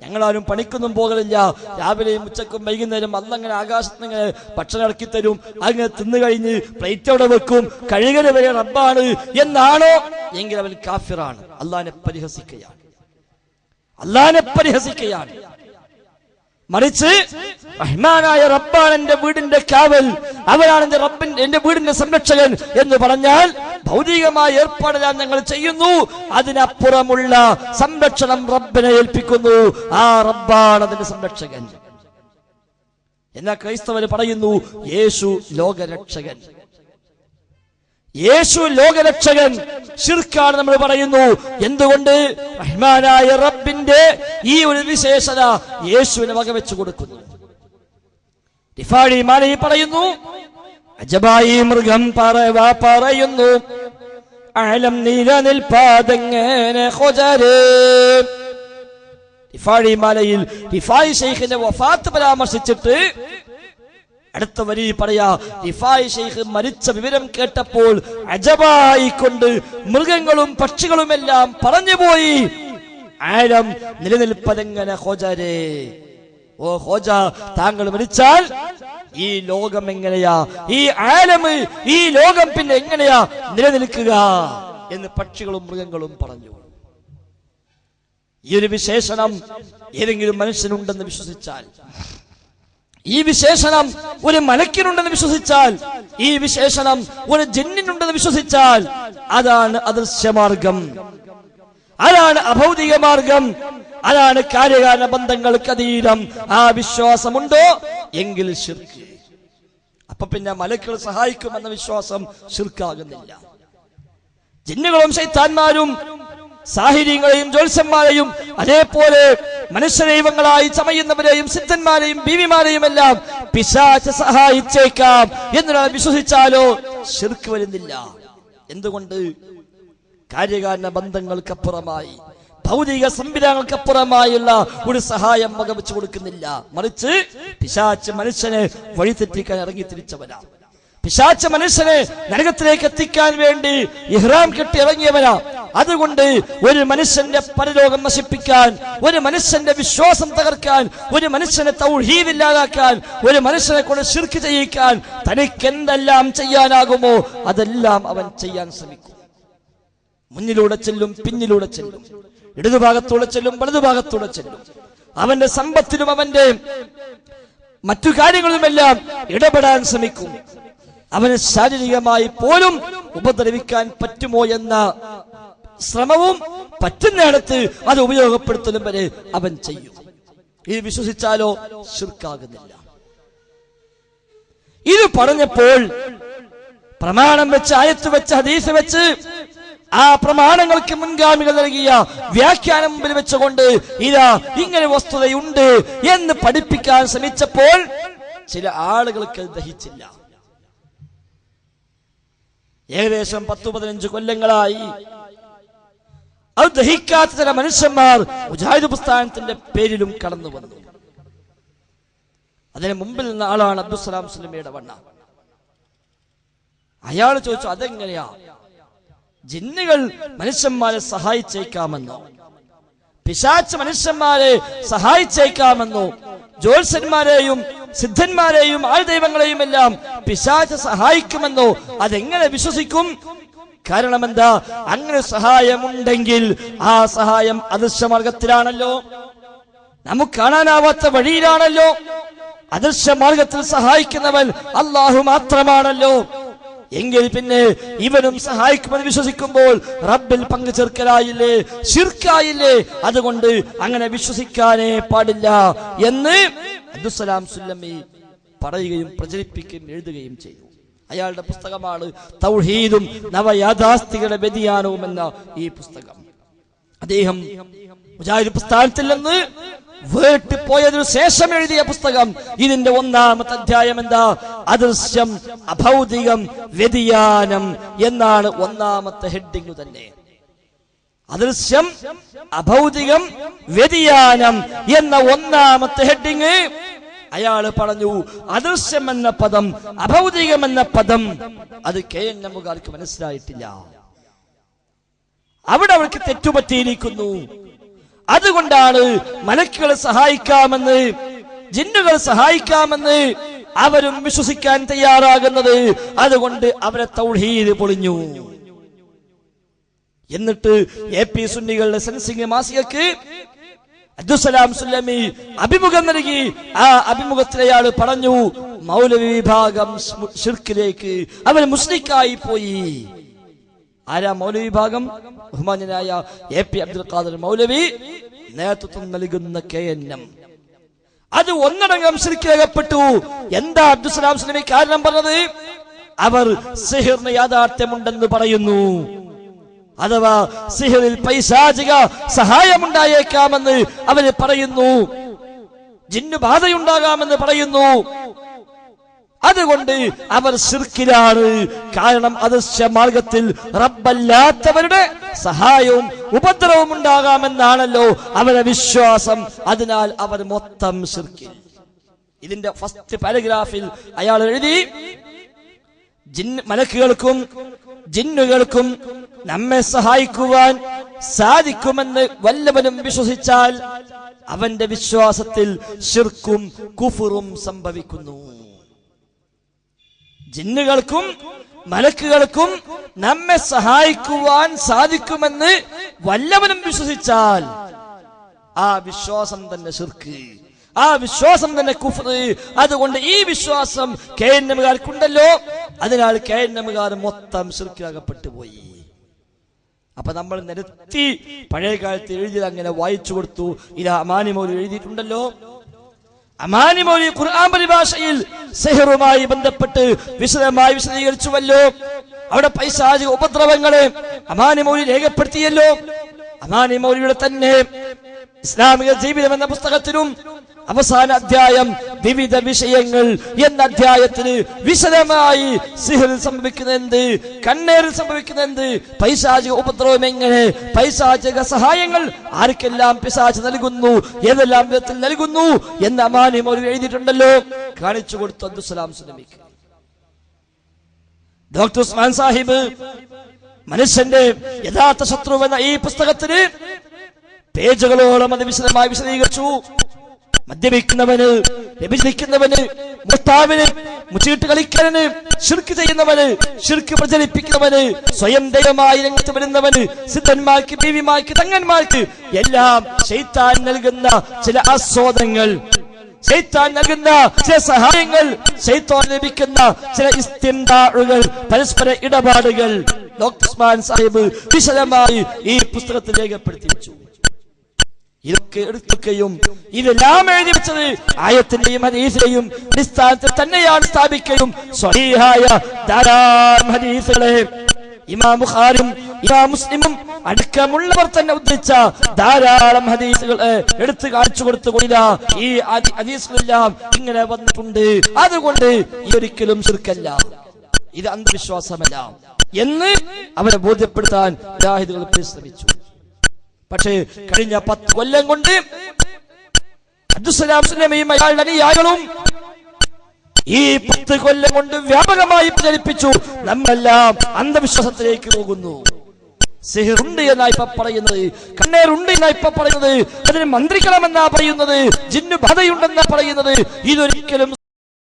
ഞങ്ങളാരും പണിക്കൊന്നും പോകലില്ല, രാവിലെയും ഉച്ചക്കും വൈകുന്നേരം അന്നങ്ങനെ ആകാശത്ത് നിന്ന് ഭക്ഷണം ഇറക്കി തരും, അങ്ങനെ തിന്നു കഴിഞ്ഞ് പ്ലേറ്റ് അവിടെ വെക്കും, കഴുകല് വരെ റബ്ബാണ് എന്നാണോ എങ്കിൽ അവൻ കാഫിറാണ്, അള്ളാനെ പരിഹസിക്കുകയാണ്, അള്ളാനെ പരിഹസിക്കുകയാണ്. മറിച്ച് റഹ്മാനായ റബ്ബാണ് എന്റെ വീടിന്റെ കാവൽ, അവനാണ് എന്റെ വീടിന്റെ സംരക്ഷകൻ എന്ന് പറഞ്ഞാൽ ഭൗതികമായ ഏർപ്പാടെല്ലാം ഞങ്ങൾ ചെയ്യുന്നു, അതിനപ്പുറമുള്ള സംരക്ഷണം റബ്ബിനെ ഏൽപ്പിക്കുന്നു. ആ റബ്ബാണ് അതിന്റെ സംരക്ഷകൻ. എന്നാൽ ക്രൈസ്തവർ പറയുന്നു യേശു ലോകരക്ഷകൻ, യേശു ലോകരക്ഷകൻ. ശിർക്കാണ് നമ്മൾ പറയുന്നു. എന്തുകൊണ്ട്? റഹ്മാനായ റബ്ബിന്റെ ഈ ഒരു വിശേഷത യേശുവിനെ വകവെച്ചു കൊടുക്കുന്നു. റിഫാഴി മാലി പറയുന്നു, അജബായി മൃഗം പറയുന്നു, ആലം നിലനിൽപ്പാതെങ്ങനെ ഖുദരേ. റിഫാഴി മാലയിൽ റിഫായി ശൈഖിന്റെ വഫാത്ത് പരാമർശിച്ചിട്ട് അടുത്ത വരി പറയാ, റിഫായി ശൈഖ് മരിച്ച വിവരം കേട്ടപ്പോൾ അജബായിക്കൊണ്ട് മൃഗങ്ങളും പക്ഷികളുമെല്ലാം പറഞ്ഞുപോയി, ആലം നിലനിൽപ്പതെങ്ങനെ ഖുദരേ. ഓ ഖോജ, താങ്കൾ മരിച്ചാൽ ഈ ലോകം എങ്ങനെയാ, ഈ ആലമ്, ഈ ലോകം പിന്നെ എങ്ങനെയാ നിലനിൽക്കുക എന്ന് പക്ഷികളും മൃഗങ്ങളും പറഞ്ഞു. ഈ ഒരു വിശേഷണം ഏതെങ്കിലും മനുഷ്യനുണ്ടെന്ന് വിശ്വസിച്ചാൽ, ഈ വിശേഷണം ഒരു മലക്കിനുണ്ടെന്ന് വിശ്വസിച്ചാൽ, ഈ വിശേഷണം ഒരു ജിന്നിനുണ്ടെന്ന് വിശ്വസിച്ചാൽ, അതാണ് അദൃശ്യമാർഗം, അതാണ് അഭൗതിക മാർഗം, അതാണ് കാര്യകാരണ ബന്ധങ്ങൾക്ക് അതീതം. ആ വിശ്വാസമുണ്ടോ എങ്കിൽ ശിർക്ക്. അപ്പൊ പിന്നെ മലക്കുകൾ സഹായിക്കുമെന്ന വിശ്വാസം ശിർക്കാകുന്നില്ല. ജിന്നുകളും ശൈത്താന്മാരും സാഹിര്യങ്ങളെയും ജ്യോത്സ്യന്മാരെയും അതേപോലെ മനുഷ്യദൈവങ്ങളായി ചമയുന്നവരെയും സിദ്ധന്മാരെയും ബീവിമാരെയും എല്ലാം പിശാച് സഹായിച്ചേക്കാം എന്നൊരാൾ വിശ്വസിച്ചാലോ ശിർക്ക് വരുന്നില്ല. എന്തുകൊണ്ട്? കാര്യകാരണ ബന്ധങ്ങൾക്കപ്പുറമായി, ഭൗതിക സംവിധാനങ്ങൾക്കപ്പുറമായുള്ള ഒരു സഹായം വകവെച്ചു കൊടുക്കുന്നില്ല. മറിച്ച് പിശാച് മനുഷ്യനെ വഴിതെറ്റിക്കാൻ ഇറങ്ങി തിരിച്ചവനാ. പിശാച് മനുഷ്യനെ നരകത്തിലേക്ക് എത്തിക്കാൻ വേണ്ടി ഇഹ്റാം കെട്ടി ഇറങ്ങിയവനാ. അതുകൊണ്ട് ഒരു മനുഷ്യന്റെ പരലോകം നശിപ്പിക്കാൻ, ഒരു മനുഷ്യന്റെ വിശ്വാസം തകർക്കാൻ, ഒരു മനുഷ്യനെ തൗഹീദ് ഇല്ലാതാക്കാൻ, ഒരു മനുഷ്യനെ കൊണ്ട് ശിർക്ക് ചെയ്യിക്കാൻ തനിക്ക് എന്തെല്ലാം ചെയ്യാനാകുമോ അതെല്ലാം അവൻ ചെയ്യാൻ ശ്രമിക്കും. മുന്നിലൂടെ ചെല്ലും, പിന്നിലൂടെ ചെല്ലും, ഇടതുഭാഗത്തൂടെ ചെല്ലും, വലതുഭാഗത്തൂടെ ചെല്ലും. അവന്റെ സമ്പത്തിലും അവന്റെ മറ്റു കാര്യങ്ങളുമെല്ലാം ഇടപെടാൻ ശ്രമിക്കും. അവന് ശാരീരികമായി പോലും ഉപദ്രവിക്കാൻ പറ്റുമോ എന്ന ശ്രമവും പറ്റുന്നിടത്ത് അത് ഉപയോഗപ്പെടുത്തലും വരെ അവൻ ചെയ്യും. ഇത് വിശ്വസിച്ചാലോ ശിർക്കാകുന്നില്ല. ഇത് പറഞ്ഞപ്പോൾ പ്രമാണം വെച്ച്, ആയത്ത് വെച്ച്, ഹദീസ് വെച്ച്, ആ പ്രമാണങ്ങൾക്ക് മുൻഗാമികൾ നൽകിയ വ്യാഖ്യാനം മുമ്പിൽ വെച്ചുകൊണ്ട് ഇതാ ഇങ്ങനെ വസ്തുതയുണ്ട് എന്ന് പഠിപ്പിക്കാൻ ശ്രമിച്ചപ്പോൾ ചില ആളുകൾക്ക് ദഹിച്ചില്ല. ഏകദേശം 10-15 കൊല്ലങ്ങളായി അത് ദഹിക്കാത്ത ചില മനുഷ്യന്മാർ മുജാഹിദ് പ്രസ്ഥാനത്തിന്റെ പേരിലും കടന്നു വന്നു. അതിന് മുമ്പിൽ നിന്ന ആളാണ് അബ്ദുസ്സലാം സുലമിയുടെ വണ്ണ. അയാൾ ചോദിച്ചു, അതെങ്ങനെയാ ജിന്നുകൾ മനുഷ്യന്മാരെ സഹായിച്ചേക്കാമെന്നോ, പിശാച് മനുഷ്യന്മാരെ സഹായിച്ചേക്കാമെന്നോ, ജ്യോത്സ്യന്മാരെയും സിദ്ധന്മാരെയും ആൾദൈവങ്ങളെയും എല്ലാം പിശാച് സഹായിക്കുമെന്നോ അതെങ്ങനെ വിശ്വസിക്കും? കാരണം എന്താ? അങ്ങനെ സഹായമുണ്ടെങ്കിൽ ആ സഹായം അദൃശ്യമാർഗത്തിലാണല്ലോ, നമുക്ക് കാണാനാവാത്ത വഴിയിലാണല്ലോ. അദൃശ്യമാർഗത്തിൽ സഹായിക്കുന്നവൻ അല്ലാഹു മാത്രമാണല്ലോ. എങ്കിൽ പിന്നെ ഇവനും സഹായിക്കുമെന്ന് വിശ്വസിക്കുമ്പോൾ റബ്ബിൽ പങ്കു ചേർക്കലായില്ലേ, ശിർക്കായില്ലേ? അതുകൊണ്ട് അങ്ങനെ വിശ്വസിക്കാനേ പാടില്ല എന്ന് അബ്ദുസ്സലാം സുല്ലമി പറയുകയും പ്രചരിപ്പിക്കുകയും എഴുതുകയും ചെയ്തു. അയാളുടെ പുസ്തകമാണ് തൗഹീദും നവയാഥാസ്ഥികരുടെ വ്യതിയാനവും എന്ന ഈ പുസ്തകം. അദ്ദേഹം മുജാഹിദ് പ്രസ്ഥാനത്തിൽ നിന്ന് വേട്ടിപ്പോയതിനു ശേഷം എഴുതിയ പുസ്തകം. ഇതിന്റെ 1-ാമത്തെ അധ്യായം എന്താ? അദൃശ്യം, അഭൗതികം, വ്യതിയാനം എന്നാണ് 1-ാമത്തെ ഹെഡിങ് തന്നെ. അദൃശ്യം, അഭൗതികം, വ്യതിയാനം എന്ന 1-ാമത്തെ ഹെഡിങ് അയാള് പറഞ്ഞു. അദൃശ്യം എന്ന പദം, അഭൗതികം എന്ന പദം അത് KNM-കാർക്ക് മനസ്സിലായിട്ടില്ല. അവിടെ അവർക്ക് തെറ്റുപറ്റിയിരിക്കുന്നു. അതുകൊണ്ടാണ് മലക്കുകളെ സഹായിക്കാമെന്ന്, ജിന്നുകൾ സഹായിക്കാമെന്ന് അവരും വിശ്വസിക്കാൻ തയ്യാറാകുന്നത്. അതുകൊണ്ട് അവരെ തൗഹീദ് പൊളിഞ്ഞു. എന്നിട്ട് AP സുന്നികളുടെ സെൻസിംഗ് മാസികക്ക് അബ്ദുസ്സലാം സുല്ലമി അഭിമുഖം നൽകി. ആ അഭിമുഖത്തിൽ അയാൾ പറഞ്ഞു, മൗലവി വിഭാഗം ശിർക്കിലേക്ക്, അവർ മുസ്ലിക്കായി പോയി. ആരാ മൗലവി വിഭാഗം? ബഹുമാന്യനായ AP അബ്ദുൽ ഖാദർ മൗലവി നേതൃത്വം നൽകുന്ന KNM. അത് ഒന്നടങ്കം ശിർക്കിലകപ്പെട്ടു. എന്താ അബ്ദുസ്സലാം സ്വലമി കാരണം പറഞ്ഞത്? അവർ സിഹിറിന് യാഥാർത്ഥ്യമുണ്ടെന്ന് പറയുന്നു. അഥവാ സിഹിറിൽ പൈശാചിക സഹായമുണ്ടായേക്കാമെന്ന് അവര് പറയുന്നു, ജിന്നുബാധയുണ്ടാകാമെന്ന് പറയുന്നു. അതുകൊണ്ട് അവർ ശിർക്കിലാണ്. കാരണം അദൃശ്യ മാർഗത്തിൽ റബ്ബല്ലാത്തവരുടെ സഹായവും ഉപദ്രവവും ഉണ്ടാകാമെന്നാണല്ലോ അവരുടെ വിശ്വാസം. അതിനാൽ അവർ മൊത്തം ശിർക്കിൽ. ഇതിന്റെ ഫസ്റ്റ് പാരഗ്രാഫിൽ അയാൾ എഴുതി, മലക്കുകൾക്കും ജിന്നുകൾക്കും നമ്മെ സഹായിക്കുവാൻ സാധിക്കുമെന്ന് വല്ലവനും വിശ്വസിച്ചാൽ അവന്റെ വിശ്വാസത്തിൽ ശിർക്കും കുഫറും സംഭവിക്കുന്നു. ജിന്നുകൾക്കും മലക്കുകൾക്കും നമ്മെ സഹായിക്കുവാൻ സാധിക്കുമെന്ന് വല്ലവനും വിശ്വസിച്ചാൽ ആ വിശ്വാസം തന്നെ ശിർക്ക്, ആ വിശ്വാസം തന്നെ കുഫർ. അതുകൊണ്ട് ഈ വിശ്വാസം KNM-കാർക്കുണ്ടല്ലോ, അതിനാൽ KNM-കാർ മൊത്തം ശിർക്കിലകപ്പെട്ടു പോയി. അപ്പൊ നമ്മൾ നിരത്തി പഴയ കാലത്ത് എഴുതിയത് അങ്ങനെ വായിച്ചു കൊടുത്തു. ഇത് അമാനി മൗലവി എഴുതിയിട്ടുണ്ടല്ലോ. അമാനി മൗലവി ഖുർആൻ പരിഭാഷയിൽ സിഹറുമായി ബന്ധപ്പെട്ട് വിശദമായി വിശദീകരിച്ചുവല്ലോ. അവിടെ പൈശാചിക ഉപദ്രവങ്ങളെ അമാനി മൗലവി രേഖപ്പെടുത്തിയല്ലോ. അമാനി മൗലവിയുടെ തന്നെ ഇസ്ലാമിക ജീവിതം എന്ന പുസ്തകത്തിലും അവസാന അധ്യായം വിവിധ വിഷയങ്ങൾ എന്ന അധ്യായത്തിന് വിശദമായി സിഹറിൽ സംഭവിക്കുന്ന എന്ത്, കണ്ണേറിൽ സംഭവിക്കുന്ന എന്ത്, പൈശാചിക ഉപദ്രവം എങ്ങനെ, പൈശാചിക സഹായങ്ങൾ ആർക്കെല്ലാം പിശാച് നൽകുന്നു, ഏതെല്ലാം വിധത്തിൽ നൽകുന്നു എന്ന് അമാനി മൗലവി എഴുതിയിട്ടുണ്ടല്ലോ. കാണിച്ചു കൊടുത്തു അബ്ദുസ്സലാം സുലമിക്ക്. ഡോക്ടർ ഉസ്മാൻ സാഹിബ് മനുഷ്യന്റെ യഥാർത്ഥ ശത്രു എന്ന ഈ പുസ്തകത്തിന് പേജുകളോളം അത് വിശദമായി വിശദീകരിച്ചു. മദ്യപിക്കുന്നവന്, വ്യഭിചരിക്കുന്നവന്, മുസ്താവിന്, മുച്ചീട്ട് കളിക്കാരന്, ശിർക്ക് ചെയ്യുന്നവന്, ശിർക്ക് പ്രചരിപ്പിക്കുന്നവന്, സ്വയം ദൈവമായി രംഗത്ത് വരുന്നവന്, സിദ്ധന്മാർക്ക്, ബീവിമാർക്ക്, തങ്ങന്മാർക്ക് എല്ലാം ശൈത്താൻ നൽകുന്ന ചില ആസ്വാദങ്ങൾ, ശൈത്താൻ നൽകുന്ന ചില സഹായങ്ങൾ, ശൈത്താൻ ലഭിക്കുന്ന ചില ഇസ്തിംദാഉകൾ, പരസ്പര ഇടപാടുകൾ ഡോക്ടർ ഉസ്മാൻ സാഹിബ് വിശദമായി ഈ പുസ്തകത്തിൽ രേഖപ്പെടുത്തി വെച്ചു. ഇതൊക്കെ എടുക്കുകയും ഇതെല്ലാം എഴുതി വെച്ചത് ആയത്തിന്റെയും ഹദീസിന്റെയും അടിസ്ഥാനത്തിൽ തന്നെയാണ് സ്ഥാപിക്കുകയും സ്വഹീഹായ ധാരാളം ഹദീസുകളെ ഇമാം ബുഖാരിയും ഇമാം മുസ്ലിമും അടക്കമുള്ളവർ തന്നെ ഉദ്ധരിച്ച ധാരാളം ഹദീസുകൾ എടുത്തു കാണിച്ചു കൊടുത്തുകൊണ്ടില്ല. ഈ ഹദീസുകളെല്ലാം ഇങ്ങനെ വന്നിട്ടുണ്ട്. അതുകൊണ്ട് ഇതൊരിക്കലും ശിർക്കല്ല, ഇത് അന്ധവിശ്വാസമല്ല എന്ന് അവരെ ബോധ്യപ്പെടുത്താൻ മുജാഹിദുകൾ പരിശ്രമിച്ചു. പക്ഷേ കഴിഞ്ഞ 10 കൊല്ലം കൊണ്ട് അബ്ദുസ്സലാം സുലമിയും അയാളുടെ അനുയായികളും ഈ 10 കൊല്ലം കൊണ്ട് വ്യാപകമായി പ്രചരിപ്പിച്ചു. നമ്മളെല്ലാം അന്ധവിശ്വാസത്തിലേക്ക് പോകുന്നു. സിഹിറുണ്ട് എന്നാ ഇപ്പൊ പറയുന്നത്, കണ്ണേറുണ്ട് എന്നാ ഇപ്പൊ പറയുന്നത്, അതിന് മന്ത്രിക്കണമെന്നാ പറയുന്നത്, ജിന്നു ബാധയുണ്ടെന്നാ പറയുന്നത്. ഇതൊരിക്കലും